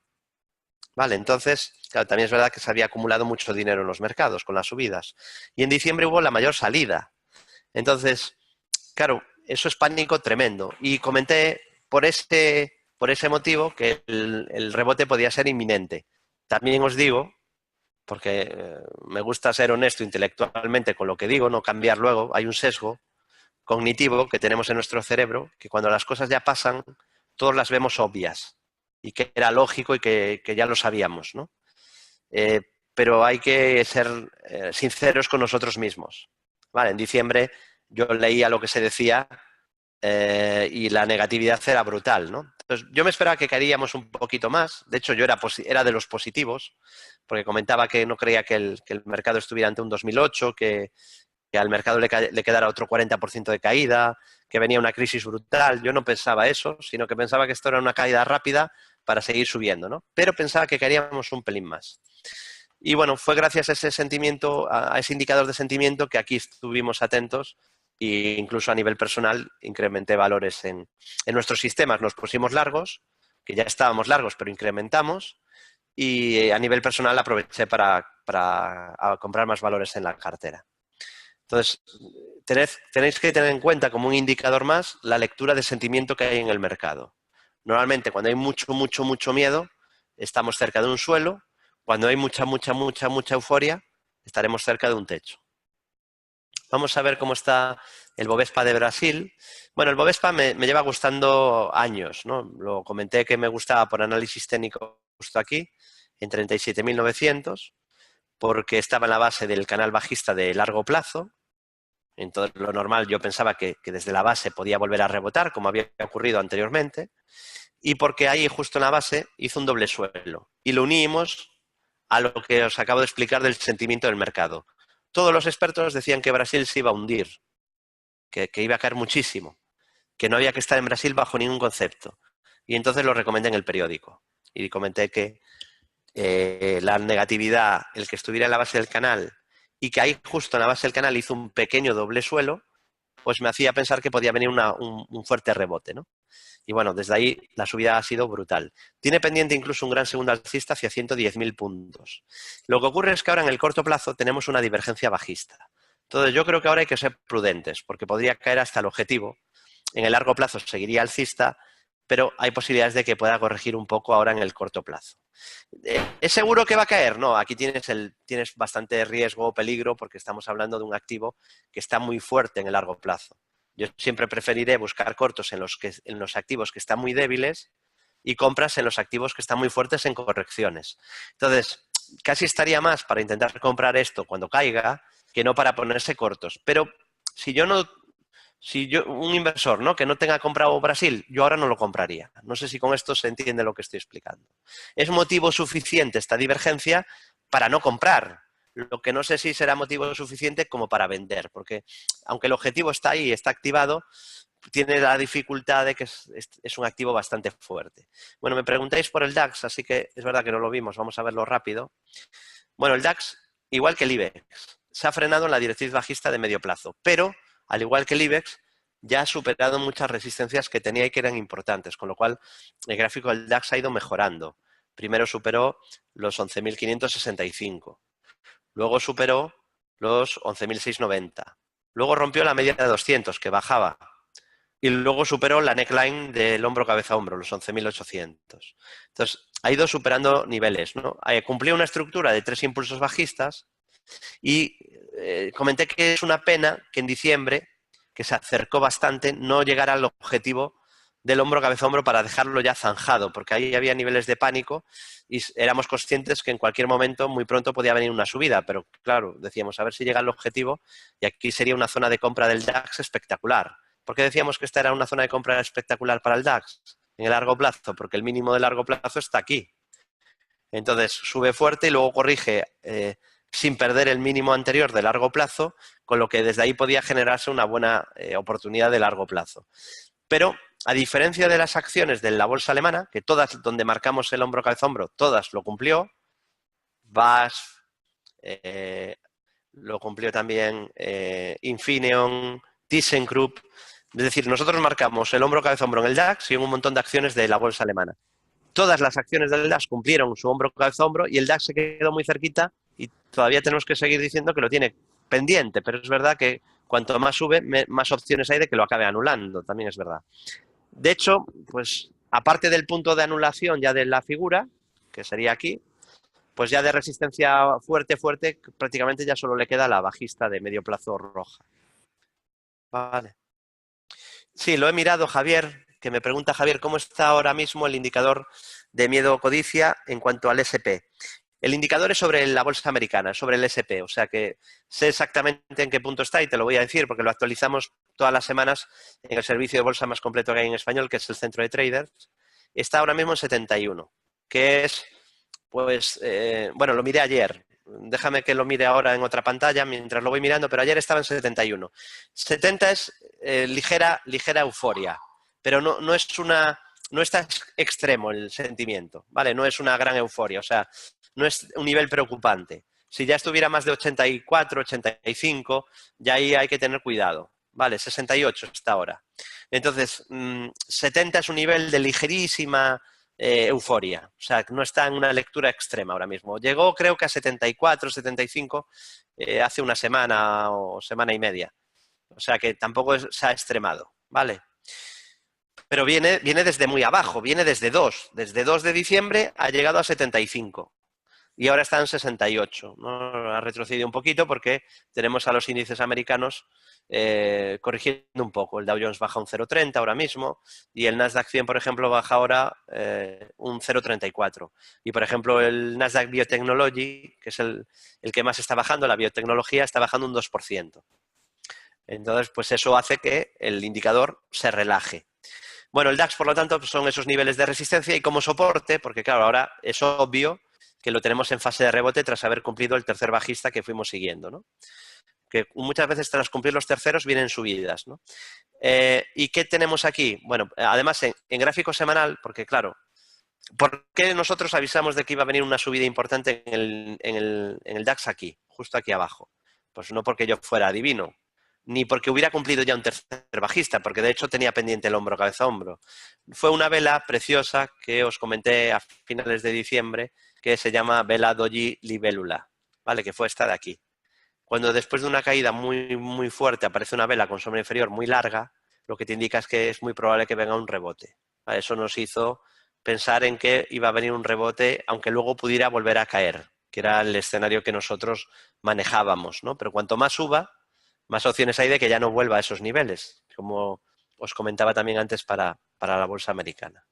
Vale, entonces, claro, también es verdad que se había acumulado mucho dinero en los mercados con las subidas. Y en diciembre hubo la mayor salida. Entonces, claro, eso es pánico tremendo. Y comenté por ese motivo que el rebote podía ser inminente. También os digo, porque me gusta ser honesto intelectualmente con lo que digo, no cambiar luego, hay un sesgo cognitivo que tenemos en nuestro cerebro, que cuando las cosas ya pasan, todos las vemos obvias y que era lógico y que ya lo sabíamos, ¿no? Pero hay que ser sinceros con nosotros mismos. Vale, en diciembre yo leía lo que se decía y la negatividad era brutal, ¿no? Entonces, yo me esperaba que caeríamos un poquito más. De hecho, yo era de los positivos, porque comentaba que no creía que el mercado estuviera ante un 2008, que al mercado le quedara otro 40% de caída, que venía una crisis brutal. Yo no pensaba eso, sino que pensaba que esto era una caída rápida para seguir subiendo, ¿no? Pero pensaba que caeríamos un pelín más. Y bueno, fue gracias a ese sentimiento, a ese indicador de sentimiento que aquí estuvimos atentos e incluso a nivel personal incrementé valores en nuestros sistemas. Nos pusimos largos, que ya estábamos largos, pero incrementamos. Y a nivel personal aproveché para comprar más valores en la cartera. Entonces, tenéis que tener en cuenta como un indicador más la lectura de sentimiento que hay en el mercado. Normalmente cuando hay mucho miedo, estamos cerca de un suelo. Cuando hay mucha euforia, estaremos cerca de un techo. Vamos a ver cómo está el Bovespa de Brasil. Bueno, el Bovespa me lleva gustando años, ¿no? Lo comenté que me gustaba por análisis técnico justo aquí, en 37.900, porque estaba en la base del canal bajista de largo plazo. Entonces, lo normal, yo pensaba que desde la base podía volver a rebotar, como había ocurrido anteriormente, y porque ahí, justo en la base, hizo un doble suelo. Y lo unimos a lo que os acabo de explicar del sentimiento del mercado. Todos los expertos decían que Brasil se iba a hundir, que iba a caer muchísimo, que no había que estar en Brasil bajo ningún concepto. Y entonces lo recomendé en el periódico. Y comenté que la negatividad, el que estuviera en la base del canal y que ahí justo en la base del canal hizo un pequeño doble suelo, pues me hacía pensar que podía venir un fuerte rebote, ¿no? Y bueno, desde ahí la subida ha sido brutal. Tiene pendiente incluso un gran segundo alcista hacia 110.000 puntos. Lo que ocurre es que ahora en el corto plazo tenemos una divergencia bajista. Entonces yo creo que ahora hay que ser prudentes porque podría caer hasta el objetivo. En el largo plazo seguiría alcista, pero hay posibilidades de que pueda corregir un poco ahora en el corto plazo. ¿Es seguro que va a caer? No, aquí tienes bastante riesgo o peligro porque estamos hablando de un activo que está muy fuerte en el largo plazo. Yo siempre preferiré buscar cortos en los activos que están muy débiles y compras en los activos que están muy fuertes en correcciones. Entonces, casi estaría más para intentar comprar esto cuando caiga que no para ponerse cortos. Pero si un inversor, ¿no?, que no tenga comprado Brasil, yo ahora no lo compraría. No sé si con esto se entiende lo que estoy explicando. Es motivo suficiente esta divergencia para no comprar. Lo que no sé si será motivo suficiente como para vender, porque aunque el objetivo está ahí, está activado, tiene la dificultad de que es un activo bastante fuerte. Bueno, me preguntáis por el DAX, así que es verdad que no lo vimos, vamos a verlo rápido. Bueno, el DAX, igual que el IBEX, se ha frenado en la directriz bajista de medio plazo, pero al igual que el IBEX, ya ha superado muchas resistencias que tenía y que eran importantes, con lo cual el gráfico del DAX ha ido mejorando. Primero superó los 11.565, luego superó los 11.690, luego rompió la media de 200, que bajaba, y luego superó la neckline del hombro cabeza a hombro, los 11.800. Entonces, ha ido superando niveles, ¿no? Cumplió una estructura de 3 impulsos bajistas y comenté que es una pena que en diciembre, que se acercó bastante, no llegara al objetivo del hombro cabeza a hombro para dejarlo ya zanjado, porque ahí había niveles de pánico y éramos conscientes que en cualquier momento, muy pronto, podía venir una subida, pero claro, decíamos, a ver si llega al objetivo, y aquí sería una zona de compra del DAX espectacular. ¿Por qué decíamos que esta era una zona de compra espectacular para el DAX en el largo plazo? Porque el mínimo de largo plazo está aquí. Entonces sube fuerte y luego corrige sin perder el mínimo anterior de largo plazo, con lo que desde ahí podía generarse una buena oportunidad de largo plazo. Pero a diferencia de las acciones de la bolsa alemana, que todas donde marcamos el hombro cabeza hombro, todas lo cumplió, BASF, lo cumplió también Infineon, ThyssenKrupp. Es decir, nosotros marcamos el hombro cabeza hombro en el DAX y en un montón de acciones de la bolsa alemana. Todas las acciones del DAX cumplieron su hombro cabeza hombro y el DAX se quedó muy cerquita y todavía tenemos que seguir diciendo que lo tiene pendiente, pero es verdad que cuanto más sube, más opciones hay de que lo acabe anulando, también es verdad. De hecho, pues aparte del punto de anulación ya de la figura, que sería aquí, pues ya de resistencia fuerte, prácticamente ya solo le queda la bajista de medio plazo roja. Vale. Sí, lo he mirado, Javier, que me pregunta Javier, ¿cómo está ahora mismo el indicador de miedo o codicia en cuanto al SP? El indicador es sobre la bolsa americana, sobre el SP, o sea que sé exactamente en qué punto está y te lo voy a decir porque lo actualizamos todas las semanas en el servicio de bolsa más completo que hay en español, que es el Centro de Traders. Está ahora mismo en 71, que es, pues, bueno, lo miré ayer. Déjame que lo mire ahora en otra pantalla mientras lo voy mirando, pero ayer estaba en 71. 70 es ligera euforia, pero no está extremo el sentimiento, ¿vale? No es una gran euforia, o sea, no es un nivel preocupante. Si ya estuviera más de 84, 85, ya ahí hay que tener cuidado, ¿vale? 68 está ahora. Entonces, 70 es un nivel de ligerísima euforia, o sea, no está en una lectura extrema ahora mismo. Llegó creo que a 74, 75 hace una semana o semana y media. O sea que tampoco se ha extremado, ¿vale? Pero viene desde muy abajo, viene desde 2. Desde 2 de diciembre ha llegado a 75. Y ahora está en 68, ¿no? Ha retrocedido un poquito porque tenemos a los índices americanos corrigiendo un poco. El Dow Jones baja un 0,30 ahora mismo y el Nasdaq 100, por ejemplo, baja ahora un 0,34. Y, por ejemplo, el Nasdaq Biotechnology, que es el que más está bajando, la biotecnología, está bajando un 2%. Entonces, pues eso hace que el indicador se relaje. Bueno, el DAX, por lo tanto, son esos niveles de resistencia y como soporte, porque claro, ahora es obvio que lo tenemos en fase de rebote tras haber cumplido el tercer bajista que fuimos siguiendo, ¿no? Que muchas veces tras cumplir los terceros vienen subidas, ¿no? ¿Y qué tenemos aquí? Bueno, además en gráfico semanal, porque claro, ¿por qué nosotros avisamos de que iba a venir una subida importante en el DAX aquí, justo aquí abajo? Pues no porque yo fuera adivino, ni porque hubiera cumplido ya un tercer bajista, porque de hecho tenía pendiente el hombro, cabeza, hombro. Fue una vela preciosa que os comenté a finales de diciembre, que se llama vela Doji Libélula, ¿vale? Que fue esta de aquí. Cuando después de una caída muy, muy fuerte aparece una vela con sombra inferior muy larga, lo que te indica es que es muy probable que venga un rebote. ¿Vale? Eso nos hizo pensar en que iba a venir un rebote, aunque luego pudiera volver a caer, que era el escenario que nosotros manejábamos, ¿no? Pero cuanto más suba, más opciones hay de que ya no vuelva a esos niveles, como os comentaba también antes para la bolsa americana.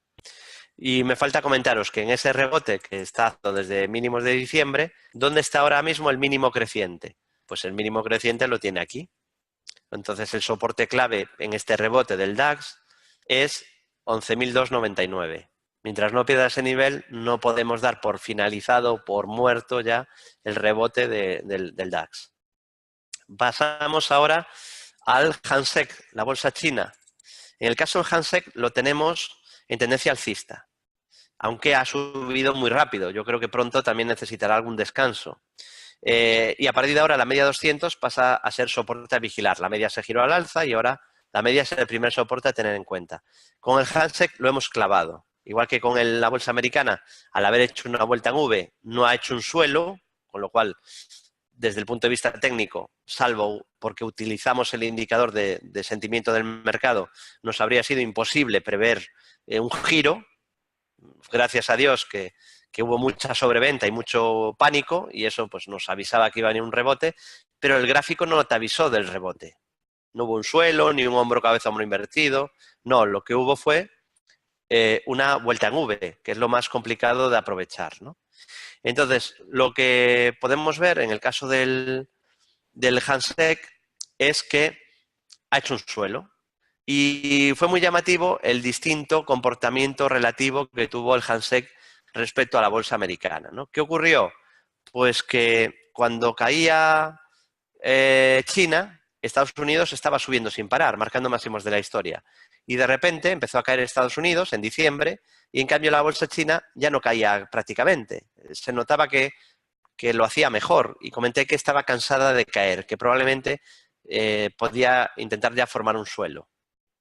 Y me falta comentaros que en ese rebote que está desde mínimos de diciembre, ¿dónde está ahora mismo el mínimo creciente? Pues el mínimo creciente lo tiene aquí. Entonces el soporte clave en este rebote del DAX es 11.299. Mientras no pierda ese nivel, no podemos dar por finalizado, por muerto ya el rebote del DAX. Pasamos ahora al Hang-Seng, la bolsa china. En el caso del Hang-Seng lo tenemos en tendencia alcista, aunque ha subido muy rápido. Yo creo que pronto también necesitará algún descanso. Y a partir de ahora la media 200 pasa a ser soporte a vigilar. La media se giró al alza y ahora la media es el primer soporte a tener en cuenta. Con el Hang-Seng lo hemos clavado. Igual que con la bolsa americana, al haber hecho una vuelta en V, no ha hecho un suelo, con lo cual, desde el punto de vista técnico, salvo porque utilizamos el indicador de sentimiento del mercado, nos habría sido imposible prever un giro. Gracias a Dios que hubo mucha sobreventa y mucho pánico y eso pues nos avisaba que iba a venir un rebote, pero el gráfico no te avisó del rebote. No hubo un suelo, ni un hombro, cabeza, hombro invertido. No, lo que hubo fue una vuelta en V, que es lo más complicado de aprovechar, ¿no? Entonces, lo que podemos ver en el caso del Hang-Seng es que ha hecho un suelo. Y fue muy llamativo el distinto comportamiento relativo que tuvo el Hang-Seng respecto a la bolsa americana, ¿no? ¿Qué ocurrió? Pues que cuando caía China, Estados Unidos estaba subiendo sin parar, marcando máximos de la historia. Y de repente empezó a caer Estados Unidos en diciembre y en cambio la bolsa china ya no caía prácticamente. Se notaba que lo hacía mejor y comenté que estaba cansada de caer, que probablemente podía intentar ya formar un suelo,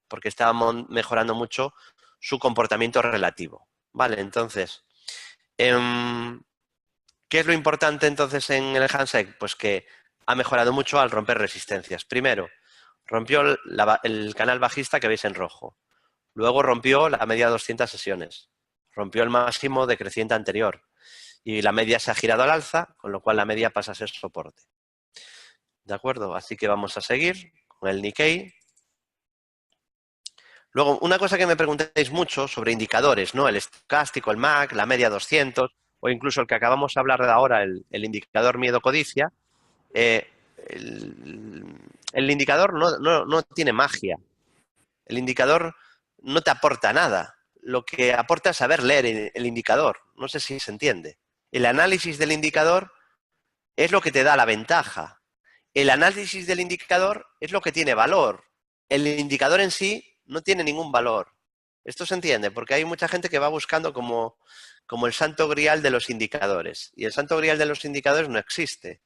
porque estaba mejorando mucho su comportamiento relativo. Vale, entonces, ¿qué es lo importante entonces en el Hang-Seng? Pues que ha mejorado mucho al romper resistencias. Primero, rompió el canal bajista que veis en rojo. Luego rompió la media de 200 sesiones. Rompió el máximo decreciente anterior. Y la media se ha girado al alza, con lo cual la media pasa a ser soporte. ¿De acuerdo? Así que vamos a seguir con el Nikkei. Luego, una cosa que me preguntáis mucho sobre indicadores, ¿no? El estocástico, el MAC, la media 200 o incluso el que acabamos de hablar de ahora, el indicador miedo-codicia. El indicador no tiene magia. El indicador no te aporta nada. Lo que aporta es saber leer el indicador. No sé si se entiende. El análisis del indicador es lo que te da la ventaja. El análisis del indicador es lo que tiene valor. El indicador en sí no tiene ningún valor. Esto se entiende porque hay mucha gente que va buscando como el santo grial de los indicadores. Y el santo grial de los indicadores no existe.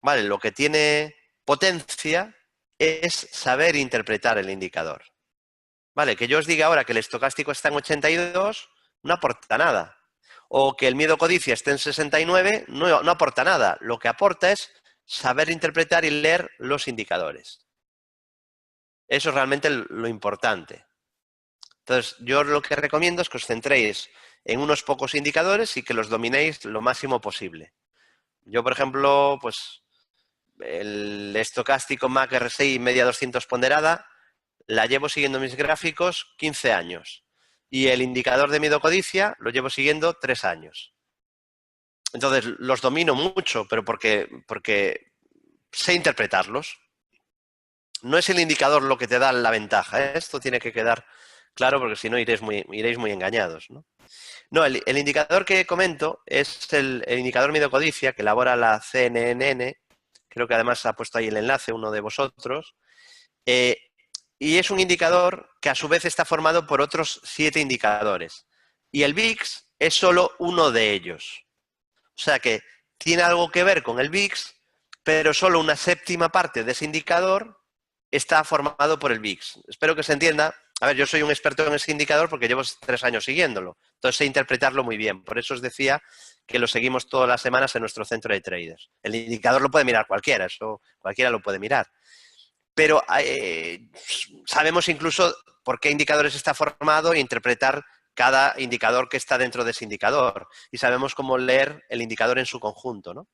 Vale, lo que tiene potencia es saber interpretar el indicador. Vale, que yo os diga ahora que el estocástico está en 82, no aporta nada. O que el miedo codicia esté en 69, no aporta nada. Lo que aporta es saber interpretar y leer los indicadores. Eso es realmente lo importante. Entonces, yo lo que recomiendo es que os centréis en unos pocos indicadores y que los dominéis lo máximo posible. Yo, por ejemplo, pues el estocástico MAC RSI media 200 ponderada, la llevo siguiendo mis gráficos 15 años. Y el indicador de miedo codicia lo llevo siguiendo 3 años. Entonces, los domino mucho, pero porque sé interpretarlos. No es el indicador lo que te da la ventaja, ¿eh? Esto tiene que quedar claro porque si no iréis muy engañados, ¿no? No, el indicador que comento es el indicador miedo codicia que elabora la CNN, creo que además ha puesto ahí el enlace uno de vosotros, y es un indicador que a su vez está formado por otros 7 indicadores. Y el VIX es solo uno de ellos. O sea que tiene algo que ver con el VIX, pero solo una séptima parte de ese indicador está formado por el VIX. Espero que se entienda. A ver, yo soy un experto en ese indicador porque llevo 3 años siguiéndolo. Entonces sé interpretarlo muy bien. Por eso os decía que lo seguimos todas las semanas en nuestro centro de traders. El indicador lo puede mirar cualquiera, eso cualquiera lo puede mirar. Pero sabemos incluso por qué indicadores está formado e interpretar cada indicador que está dentro de ese indicador. Y sabemos cómo leer el indicador en su conjunto, ¿no?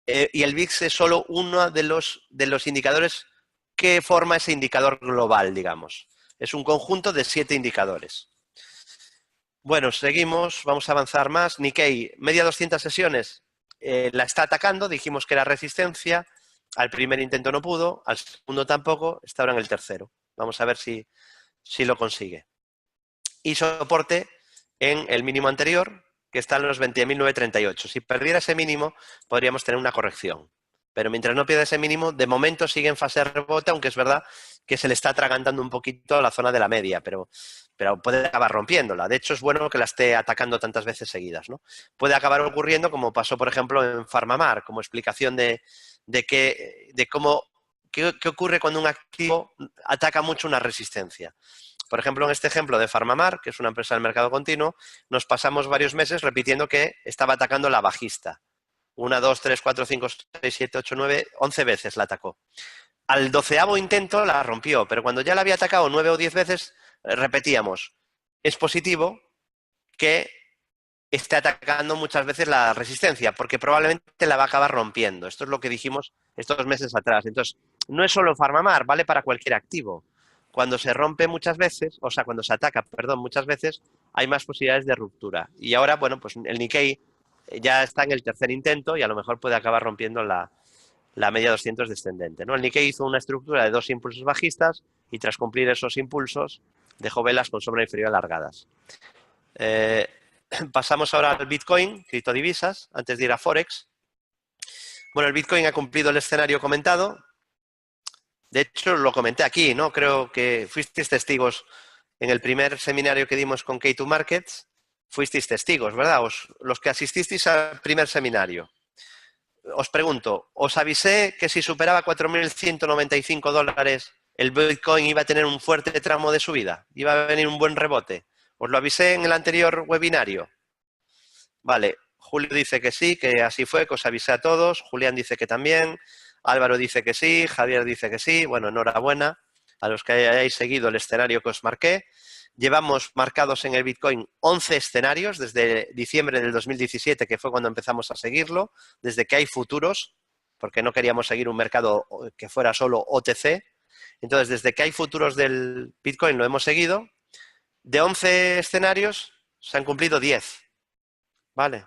Y el VIX es solo uno de los indicadores que forma ese indicador global, digamos. Es un conjunto de 7 indicadores. Bueno, seguimos, vamos a avanzar más. Nikkei, media 200 sesiones, la está atacando, dijimos que era resistencia, al primer intento no pudo, al segundo tampoco, está ahora en el tercero. Vamos a ver si lo consigue. Y soporte en el mínimo anterior, que está en los 20.938. Si perdiera ese mínimo, podríamos tener una corrección. Pero mientras no pierda ese mínimo, de momento sigue en fase de rebote, aunque es verdad que se le está atragantando un poquito a la zona de la media, pero puede acabar rompiéndola. De hecho, es bueno que la esté atacando tantas veces seguidas, ¿no? Puede acabar ocurriendo como pasó, por ejemplo, en PharmaMar, como explicación de cómo qué ocurre cuando un activo ataca mucho una resistencia. Por ejemplo, en este ejemplo de PharmaMar, que es una empresa del mercado continuo, nos pasamos varios meses repitiendo que estaba atacando la bajista. 1, 2, 3, 4, 5, 6, 7, 8, 9, 11 veces la atacó. Al 12º intento la rompió, pero cuando ya la había atacado 9 o 10 veces, repetíamos. Es positivo que esté atacando muchas veces la resistencia, porque probablemente la va a acabar rompiendo. Esto es lo que dijimos estos meses atrás. Entonces, no es solo PharmaMar, vale para cualquier activo. Cuando se rompe muchas veces, o sea, cuando se ataca, perdón, muchas veces, hay más posibilidades de ruptura. Y ahora, bueno, pues el Nikkei ya está en el tercer intento y a lo mejor puede acabar rompiendo la media 200 descendente, ¿no? El Nikkei hizo una estructura de 2 impulsos bajistas y tras cumplir esos impulsos dejó velas con sombra inferior alargadas. Pasamos ahora al Bitcoin, criptodivisas, antes de ir a Forex. Bueno, el Bitcoin ha cumplido el escenario comentado. De hecho, lo comenté aquí, ¿no? Creo que fuisteis testigos en el primer seminario que dimos con K2 Markets. Fuisteis testigos, ¿verdad? Los que asististeis al primer seminario. Os pregunto, ¿os avisé que si superaba $4.195 el Bitcoin iba a tener un fuerte tramo de subida? ¿Iba a venir un buen rebote? ¿Os lo avisé en el anterior webinario? Vale, Julio dice que sí, que así fue, que os avisé a todos. Julián dice que también. Álvaro dice que sí. Javier dice que sí. Bueno, enhorabuena a los que hayáis seguido el escenario que os marqué. Llevamos marcados en el Bitcoin 11 escenarios desde diciembre del 2017, que fue cuando empezamos a seguirlo, desde que hay futuros, porque no queríamos seguir un mercado que fuera solo OTC. Entonces, desde que hay futuros del Bitcoin lo hemos seguido. De 11 escenarios se han cumplido 10. Vale.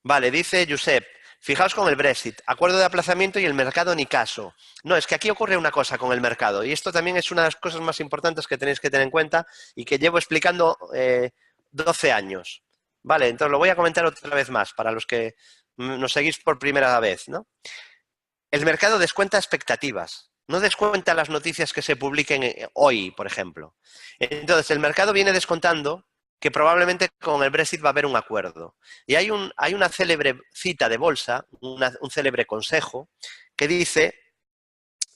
Vale, dice Josep, fijaos con el Brexit, acuerdo de aplazamiento y el mercado ni caso. No, es que aquí ocurre una cosa con el mercado y esto también es una de las cosas más importantes que tenéis que tener en cuenta y que llevo explicando 12 años. Vale, entonces lo voy a comentar otra vez más para los que nos seguís por primera vez, ¿no? El mercado descuenta expectativas, no descuenta las noticias que se publiquen hoy, por ejemplo. Entonces, el mercado viene descontando que probablemente con el Brexit va a haber un acuerdo. Y hay una célebre cita de bolsa, un célebre consejo, que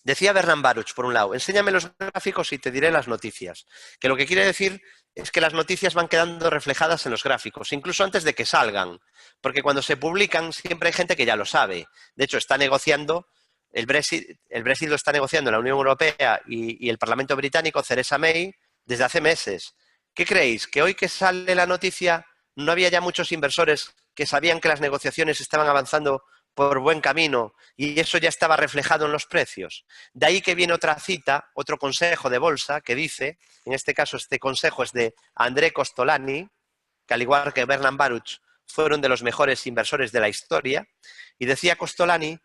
decía Bernard Baruch, por un lado, enséñame los gráficos y te diré las noticias. Que lo que quiere decir es que las noticias van quedando reflejadas en los gráficos, incluso antes de que salgan. Porque cuando se publican siempre hay gente que ya lo sabe. De hecho, está negociando el Brexit lo está negociando la Unión Europea y el Parlamento británico, Theresa May, desde hace meses. ¿Qué creéis? ¿Que hoy que sale la noticia no había ya muchos inversores que sabían que las negociaciones estaban avanzando por buen camino y eso ya estaba reflejado en los precios? De ahí que viene otra cita, otro consejo de bolsa que dice, en este caso este consejo es de André Costolani, que al igual que Bernard Baruch fueron de los mejores inversores de la historia, y decía Costolani: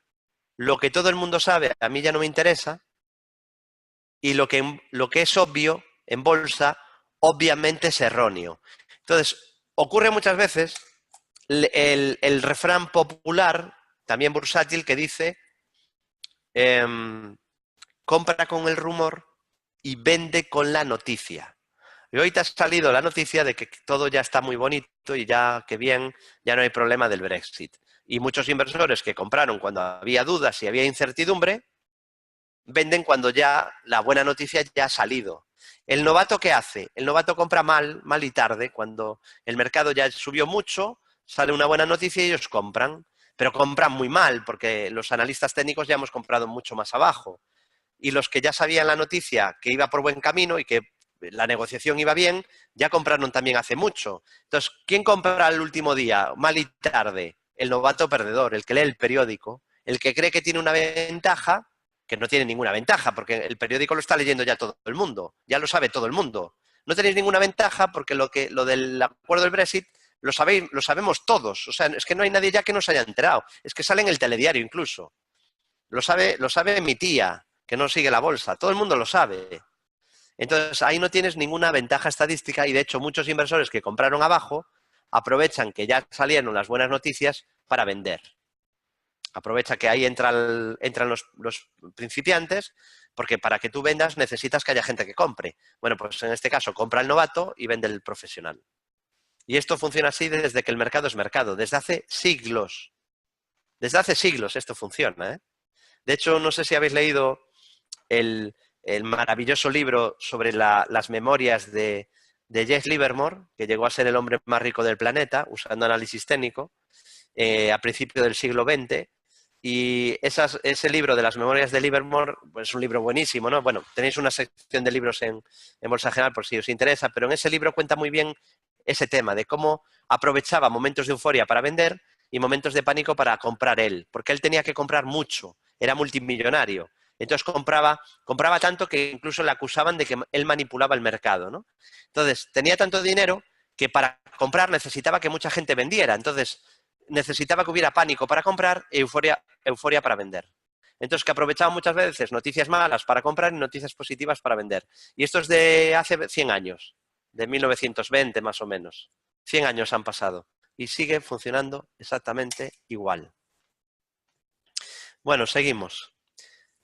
lo que todo el mundo sabe a mí ya no me interesa, y lo que es obvio en bolsa obviamente es erróneo. Entonces, ocurre muchas veces el refrán popular, también bursátil, que dice compra con el rumor y vende con la noticia. Y hoy te ha salido la noticia de que todo ya está muy bonito y ya, que bien, ya no hay problema del Brexit. Y muchos inversores que compraron cuando había dudas y había incertidumbre, venden cuando ya la buena noticia ya ha salido. ¿El novato qué hace? El novato compra mal y tarde, cuando el mercado ya subió mucho, sale una buena noticia y ellos compran, pero compran muy mal, porque los analistas técnicos ya hemos comprado mucho más abajo. Y los que ya sabían la noticia que iba por buen camino y que la negociación iba bien, ya compraron también hace mucho. Entonces, ¿quién compra el último día, mal y tarde? El novato perdedor, el que lee el periódico, el que cree que tiene una ventaja, que no tiene ninguna ventaja, porque el periódico lo está leyendo ya todo el mundo, ya lo sabe todo el mundo. No tenéis ninguna ventaja porque lo del acuerdo del Brexit lo sabemos todos. O sea, es que no hay nadie ya que no se haya enterado. Es que sale en el telediario incluso. Lo sabe mi tía, que no sigue la bolsa. Todo el mundo lo sabe. Entonces, ahí no tienes ninguna ventaja estadística y, de hecho, muchos inversores que compraron abajo aprovechan que ya salieron las buenas noticias para vender. Aprovecha que ahí entran los principiantes, porque para que tú vendas necesitas que haya gente que compre. Bueno, pues en este caso compra el novato y vende el profesional. Y esto funciona así desde que el mercado es mercado, desde hace siglos. Desde hace siglos esto funciona, ¿eh? De hecho, no sé si habéis leído el maravilloso libro sobre las memorias de Jess Livermore, que llegó a ser el hombre más rico del planeta, usando análisis técnico, a principios del siglo XX. Y ese libro de las memorias de Livermore, pues es un libro buenísimo, ¿no? Bueno, tenéis una sección de libros en Bolsa General por si os interesa, pero en ese libro cuenta muy bien ese tema de cómo aprovechaba momentos de euforia para vender y momentos de pánico para comprar él, porque él tenía que comprar mucho, era multimillonario. Entonces compraba tanto que incluso le acusaban de que él manipulaba el mercado, ¿no? Entonces, tenía tanto dinero que para comprar necesitaba que mucha gente vendiera. Entonces, necesitaba que hubiera pánico para comprar e euforia para vender. Entonces, que aprovechaba muchas veces noticias malas para comprar y noticias positivas para vender. Y esto es de hace 100 años, de 1920 más o menos. 100 años han pasado y sigue funcionando exactamente igual. Bueno, seguimos.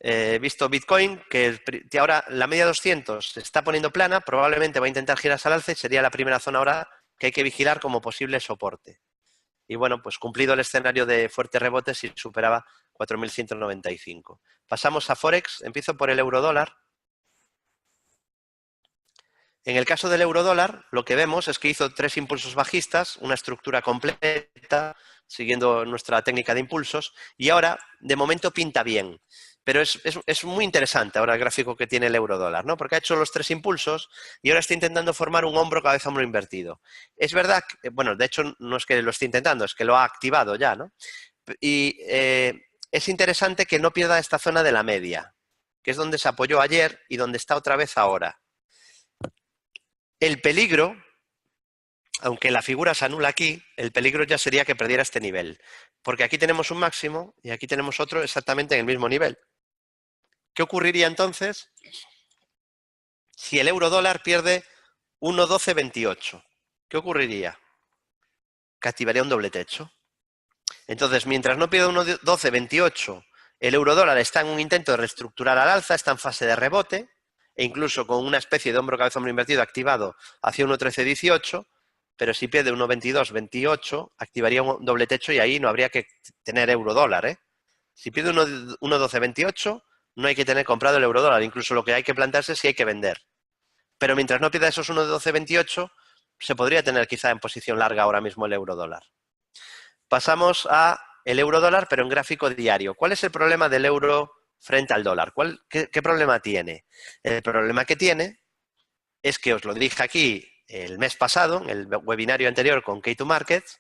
He visto Bitcoin, que ahora la media 200 se está poniendo plana, probablemente va a intentar girarse al alza y sería la primera zona ahora que hay que vigilar como posible soporte. Y bueno, pues cumplido el escenario de fuertes rebotes y superaba 4.195. Pasamos a Forex, empiezo por el euro-dólar. En el caso del euro-dólar, lo que vemos es que hizo 3 impulsos bajistas, una estructura completa, siguiendo nuestra técnica de impulsos, y ahora, de momento, pinta bien. Pero es muy interesante ahora el gráfico que tiene el euro-dólar, ¿no? Porque ha hecho los 3 impulsos y ahora está intentando formar un hombro cabeza-hombro invertido. Es verdad que, bueno, de hecho no es que lo esté intentando, es que lo ha activado ya, ¿no? Y es interesante que no pierda esta zona de la media, que es donde se apoyó ayer y donde está otra vez ahora. El peligro, aunque la figura se anula aquí, el peligro ya sería que perdiera este nivel, porque aquí tenemos un máximo y aquí tenemos otro exactamente en el mismo nivel. ¿Qué ocurriría entonces si el euro-dólar pierde 1,1228? ¿Qué ocurriría? Que activaría un doble techo. Entonces, mientras no pierda 1,1228, el euro-dólar está en un intento de reestructurar al alza, está en fase de rebote, e incluso con una especie de hombro cabeza-hombro invertido activado hacia 1,1318, pero si pierde 1,2228, activaría un doble techo y ahí no habría que tener euro-dólar, ¿eh? Si pierde 1,1228, no hay que tener comprado el euro-dólar, incluso lo que hay que plantearse es si hay que vender. Pero mientras no pierda esos 1,1228, se podría tener quizá en posición larga ahora mismo el euro-dólar. Pasamos a el euro dólar, pero en gráfico diario. ¿Cuál es el problema del euro frente al dólar? ¿Qué problema tiene? El problema que tiene es que os lo dije aquí el mes pasado, en el webinario anterior con K2Markets,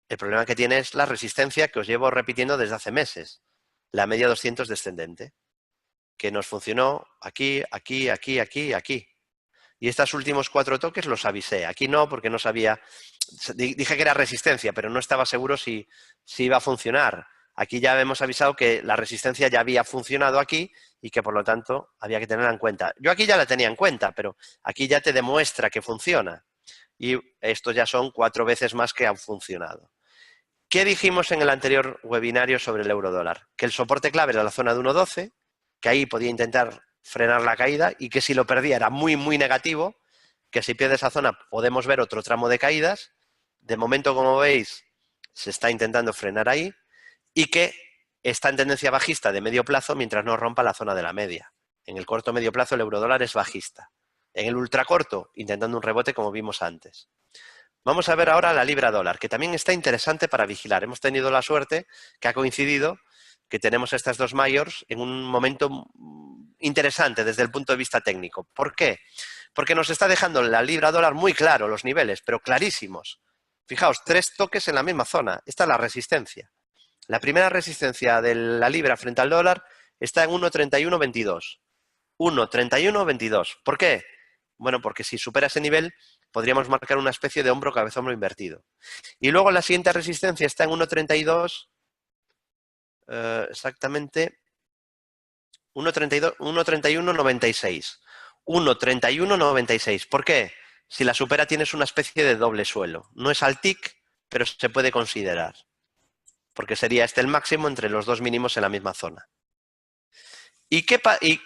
el problema que tiene es la resistencia que os llevo repitiendo desde hace meses, la media 200 descendente, que nos funcionó aquí, aquí, aquí, aquí, aquí. Y estos últimos 4 toques los avisé. Aquí no, porque no sabía, dije que era resistencia, pero no estaba seguro si iba a funcionar. Aquí ya hemos avisado que la resistencia ya había funcionado aquí y que por lo tanto había que tenerla en cuenta. Yo aquí ya la tenía en cuenta, pero aquí ya te demuestra que funciona. Y estos ya son 4 veces más que han funcionado. ¿Qué dijimos en el anterior webinario sobre el euro dólar? Que el soporte clave era la zona de 1.12, que ahí podía intentar frenar la caída y que si lo perdía era muy, muy negativo, que si pierde esa zona podemos ver otro tramo de caídas. De momento, como veis, se está intentando frenar ahí y que está en tendencia bajista de medio plazo mientras no rompa la zona de la media. En el corto medio plazo el euro dólar es bajista. En el ultracorto, intentando un rebote como vimos antes. Vamos a ver ahora la libra dólar, que también está interesante para vigilar. Hemos tenido la suerte que ha coincidido que tenemos estas dos mayors en un momento interesante desde el punto de vista técnico. ¿Por qué? Porque nos está dejando la libra dólar muy claro los niveles, pero clarísimos. Fijaos, 3 toques en la misma zona. Esta es la resistencia. La primera resistencia de la libra frente al dólar está en 1.3122. 1.3122. ¿Por qué? Bueno, porque si supera ese nivel podríamos marcar una especie de hombro-cabeza-hombro invertido. Y luego la siguiente resistencia está en 1.32, exactamente, 1.3196. 1.3196. ¿Por qué? Si la supera tienes una especie de doble suelo. No es al tick, pero se puede considerar. Porque sería este el máximo entre los dos mínimos en la misma zona. ¿Y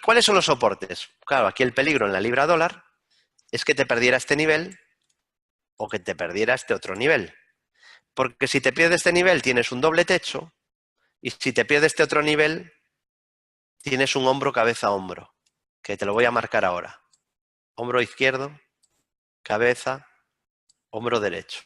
cuáles son los soportes? Claro, aquí el peligro en la libra dólar es que te perdiera este nivel o que te perdiera este otro nivel. Porque si te pierdes este nivel tienes un doble techo y si te pierdes este otro nivel tienes un hombro, cabeza, hombro, que te lo voy a marcar ahora. Hombro izquierdo, cabeza, hombro derecho.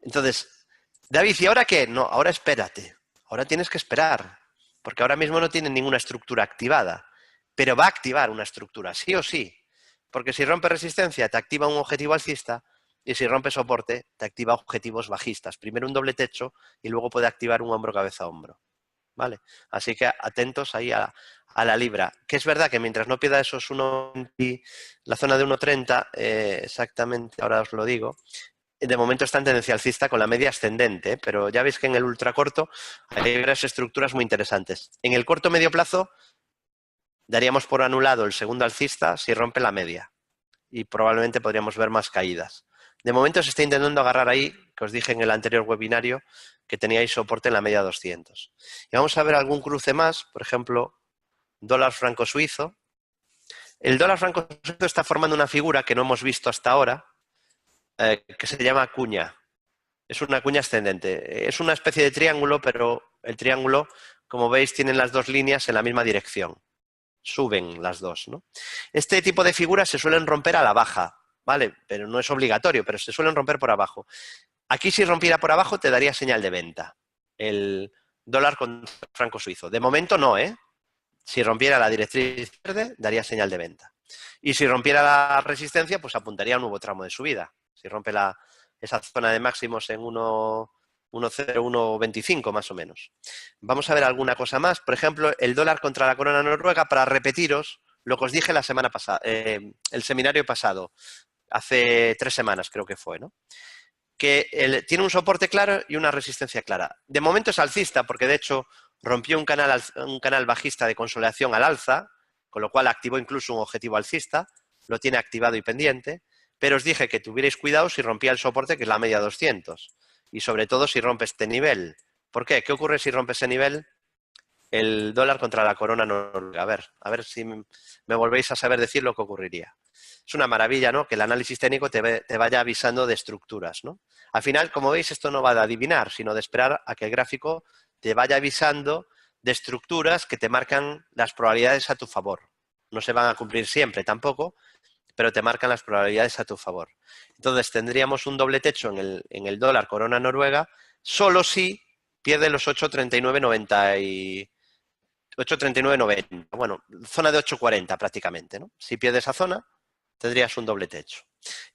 Entonces, David, ¿y ahora qué? No, ahora espérate. Ahora tienes que esperar, porque ahora mismo no tiene ninguna estructura activada, pero va a activar una estructura, sí o sí. Porque si rompe resistencia, te activa un objetivo alcista y si rompe soporte, te activa objetivos bajistas. Primero un doble techo y luego puede activar un hombro, cabeza, hombro. ¿Vale? Así que atentos ahí a la libra. Que es verdad que mientras no pierda esos 1,20, la zona de 1,30, exactamente, ahora os lo digo, de momento está en tendencia alcista con la media ascendente, pero ya veis que en el ultracorto hay varias estructuras muy interesantes. En el corto medio plazo daríamos por anulado el segundo alcista si rompe la media y probablemente podríamos ver más caídas. De momento se está intentando agarrar ahí, que os dije en el anterior webinario, que teníais soporte en la media 200. Y vamos a ver algún cruce más, por ejemplo, dólar franco suizo. El dólar franco suizo está formando una figura que no hemos visto hasta ahora, que se llama cuña. Es una cuña ascendente. Es una especie de triángulo, pero el triángulo, como veis, tiene las dos líneas en la misma dirección. Suben las dos, ¿no? Este tipo de figuras se suelen romper a la baja, ¿vale? Pero no es obligatorio, pero se suelen romper por abajo. Aquí si rompiera por abajo te daría señal de venta. El dólar con franco suizo. De momento no, ¿eh? Si rompiera la directriz verde, daría señal de venta. Y si rompiera la resistencia, pues apuntaría a un nuevo tramo de subida. Si rompe esa zona de máximos en 1.0125 más o menos. Vamos a ver alguna cosa más. Por ejemplo, el dólar contra la corona noruega, para repetiros lo que os dije la semana pasada, el seminario pasado, hace 3 semanas creo que fue, ¿no? Que tiene un soporte claro y una resistencia clara. De momento es alcista, porque de hecho rompió un canal bajista de consolidación al alza, con lo cual activó incluso un objetivo alcista, lo tiene activado y pendiente, pero os dije que tuvierais cuidado si rompía el soporte, que es la media 200, y sobre todo si rompe este nivel. ¿Por qué? ¿Qué ocurre si rompe ese nivel? El dólar contra la corona noruega. A ver si me volvéis a saber decir lo que ocurriría. Es una maravilla, ¿no? Que el análisis técnico te vaya avisando de estructuras, ¿no? Al final, como veis, esto no va de adivinar, sino de esperar a que el gráfico te vaya avisando de estructuras que te marcan las probabilidades a tu favor. No se van a cumplir siempre tampoco, pero te marcan las probabilidades a tu favor. Entonces, tendríamos un doble techo en el dólar corona noruega, solo si pierde los 8,39,90 y 8,39,90. Bueno, zona de 8,40 prácticamente, ¿no? Si pierde esa zona, tendrías un doble techo.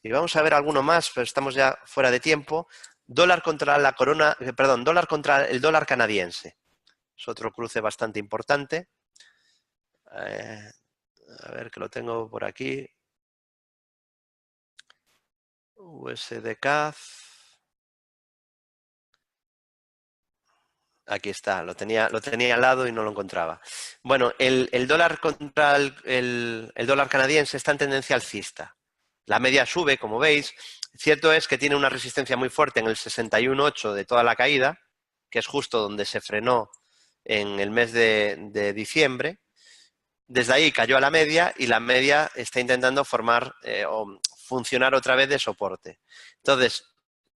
Y vamos a ver alguno más, pero estamos ya fuera de tiempo. Dólar contra la corona, perdón, dólar contra el dólar canadiense. Es otro cruce bastante importante. A ver, que lo tengo por aquí. USD-CAD. Aquí está, lo tenía al lado y no lo encontraba. Bueno, el dólar contra el dólar canadiense está en tendencia alcista. La media sube, como veis. Cierto es que tiene una resistencia muy fuerte en el 61,8 de toda la caída, que es justo donde se frenó en el mes de diciembre. Desde ahí cayó a la media y la media está intentando formar o funcionar otra vez de soporte. Entonces,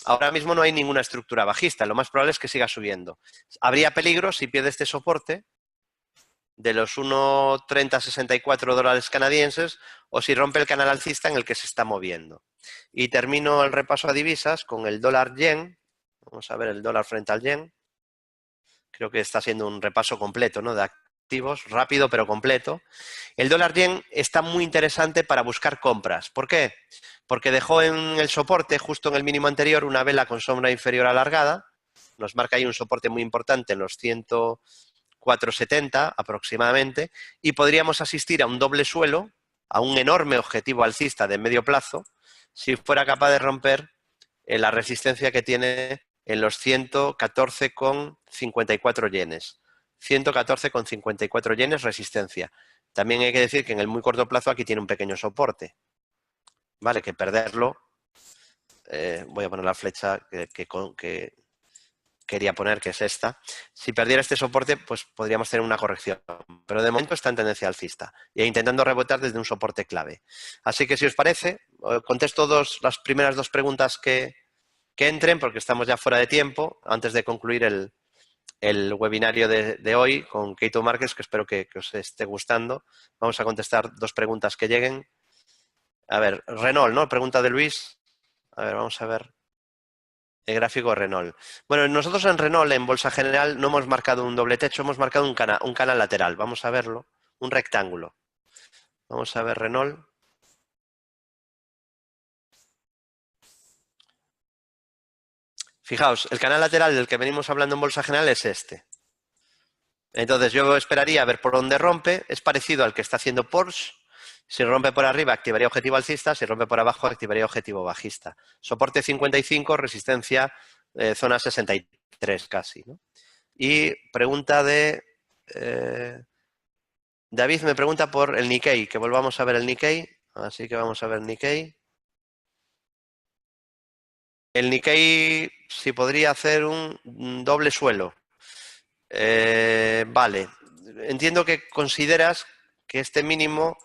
ahora mismo no hay ninguna estructura bajista, lo más probable es que siga subiendo. Habría peligro si pierde este soporte de los 1,3064 dólares canadienses o si rompe el canal alcista en el que se está moviendo. Y termino el repaso a divisas con el dólar yen. Vamos a ver el dólar frente al yen. Creo que está siendo un repaso completo, ¿no? De activos, rápido pero completo. El dólar yen está muy interesante para buscar compras. ¿Por qué? Porque dejó en el soporte, justo en el mínimo anterior, una vela con sombra inferior alargada. Nos marca ahí un soporte muy importante en los 104,70 aproximadamente, y podríamos asistir a un doble suelo, a un enorme objetivo alcista de medio plazo, si fuera capaz de romper la resistencia que tiene en los 114,54 yenes. 114,54 yenes resistencia. También hay que decir que en el muy corto plazo aquí tiene un pequeño soporte. Vale, que perderlo, voy a poner la flecha que quería poner, que es esta. Si perdiera este soporte, pues podríamos tener una corrección. Pero de momento está en tendencia alcista y intentando rebotar desde un soporte clave. Así que si os parece, contesto las primeras dos preguntas que entren, porque estamos ya fuera de tiempo, antes de concluir el webinario de hoy con Keito Márquez, que espero que os esté gustando. Vamos a contestar dos preguntas que lleguen. A ver, Renault, ¿no? Pregunta de Luis. A ver, vamos a ver. El gráfico Renault. Bueno, nosotros en Renault, en Bolsa General, no hemos marcado un doble techo, hemos marcado un canal lateral. Vamos a verlo. Un rectángulo. Vamos a ver Renault. Fijaos, el canal lateral del que venimos hablando en Bolsa General es este. Entonces yo esperaría a ver por dónde rompe. Es parecido al que está haciendo Porsche. Si rompe por arriba, activaría objetivo alcista. Si rompe por abajo, activaría objetivo bajista. Soporte 55, resistencia zona 63 casi, ¿no? Y pregunta de... David me pregunta por el Nikkei, que volvamos a ver el Nikkei. Así que vamos a ver Nikkei. El Nikkei, si podría hacer un doble suelo. Vale. Entiendo que consideras que este mínimo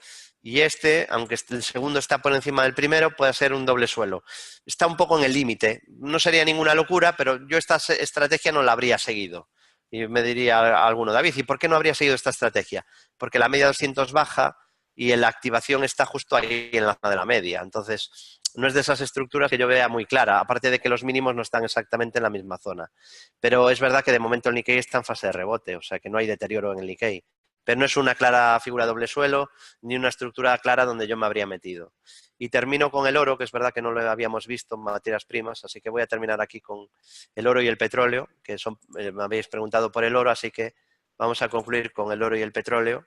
y este, aunque el segundo está por encima del primero, puede ser un doble suelo. Está un poco en el límite. No sería ninguna locura, pero yo esta estrategia no la habría seguido. Y me diría alguno, David, ¿y por qué no habría seguido esta estrategia? Porque la media 200 baja y la activación está justo ahí en la zona de la media. Entonces, no es de esas estructuras que yo vea muy clara, aparte de que los mínimos no están exactamente en la misma zona. Pero es verdad que de momento el Nikkei está en fase de rebote, o sea que no hay deterioro en el Nikkei. Pero no es una clara figura doble suelo ni una estructura clara donde yo me habría metido. Y termino con el oro, que es verdad que no lo habíamos visto en materias primas, así que voy a terminar aquí con el oro y el petróleo, que son, me habéis preguntado por el oro, así que vamos a concluir con el oro y el petróleo.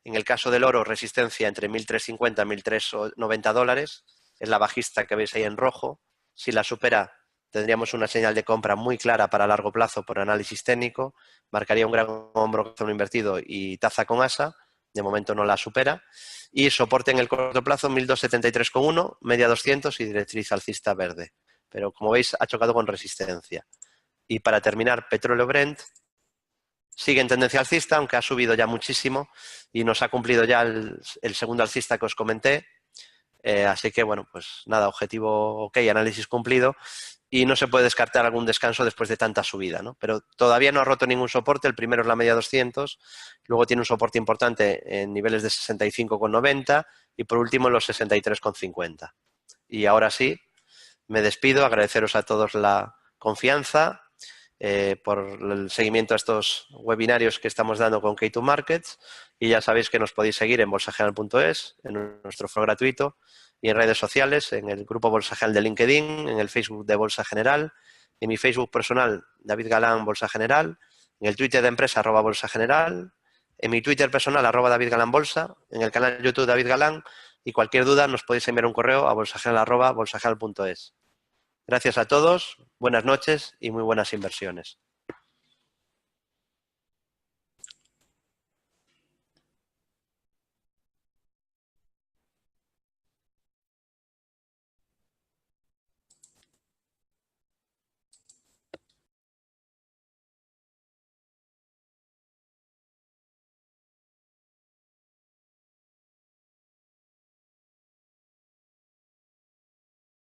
En el caso del oro, resistencia entre 1.350 y 1.390 dólares, es la bajista que veis ahí en rojo. Si la supera, tendríamos una señal de compra muy clara para largo plazo por análisis técnico, marcaría un gran hombro corazón invertido y taza con asa, de momento no la supera, y soporte en el corto plazo 1.273,1, media 200 y directriz alcista verde. Pero como veis ha chocado con resistencia. Y para terminar, petróleo Brent sigue en tendencia alcista, aunque ha subido ya muchísimo y nos ha cumplido ya el segundo alcista que os comenté. Así que, bueno, pues nada, objetivo ok, análisis cumplido y no se puede descartar algún descanso después de tanta subida, ¿no? Pero todavía no ha roto ningún soporte, el primero es la media 200, luego tiene un soporte importante en niveles de 65,90 y por último los 63,50. Y ahora sí, me despido, agradeceros a todos la confianza por el seguimiento a estos webinarios que estamos dando con K2 Markets. Y ya sabéis que nos podéis seguir en bolsageneral.es, en nuestro foro gratuito, y en redes sociales, en el grupo Bolsa General de LinkedIn, en el Facebook de Bolsa General, en mi Facebook personal, David Galán Bolsa General, en el Twitter de empresa, @Bolsa General, en mi Twitter personal, @David Galán Bolsa, en el canal YouTube David Galán, y cualquier duda nos podéis enviar un correo a bolsageneral@bolsageneral.es. Gracias a todos, buenas noches y muy buenas inversiones.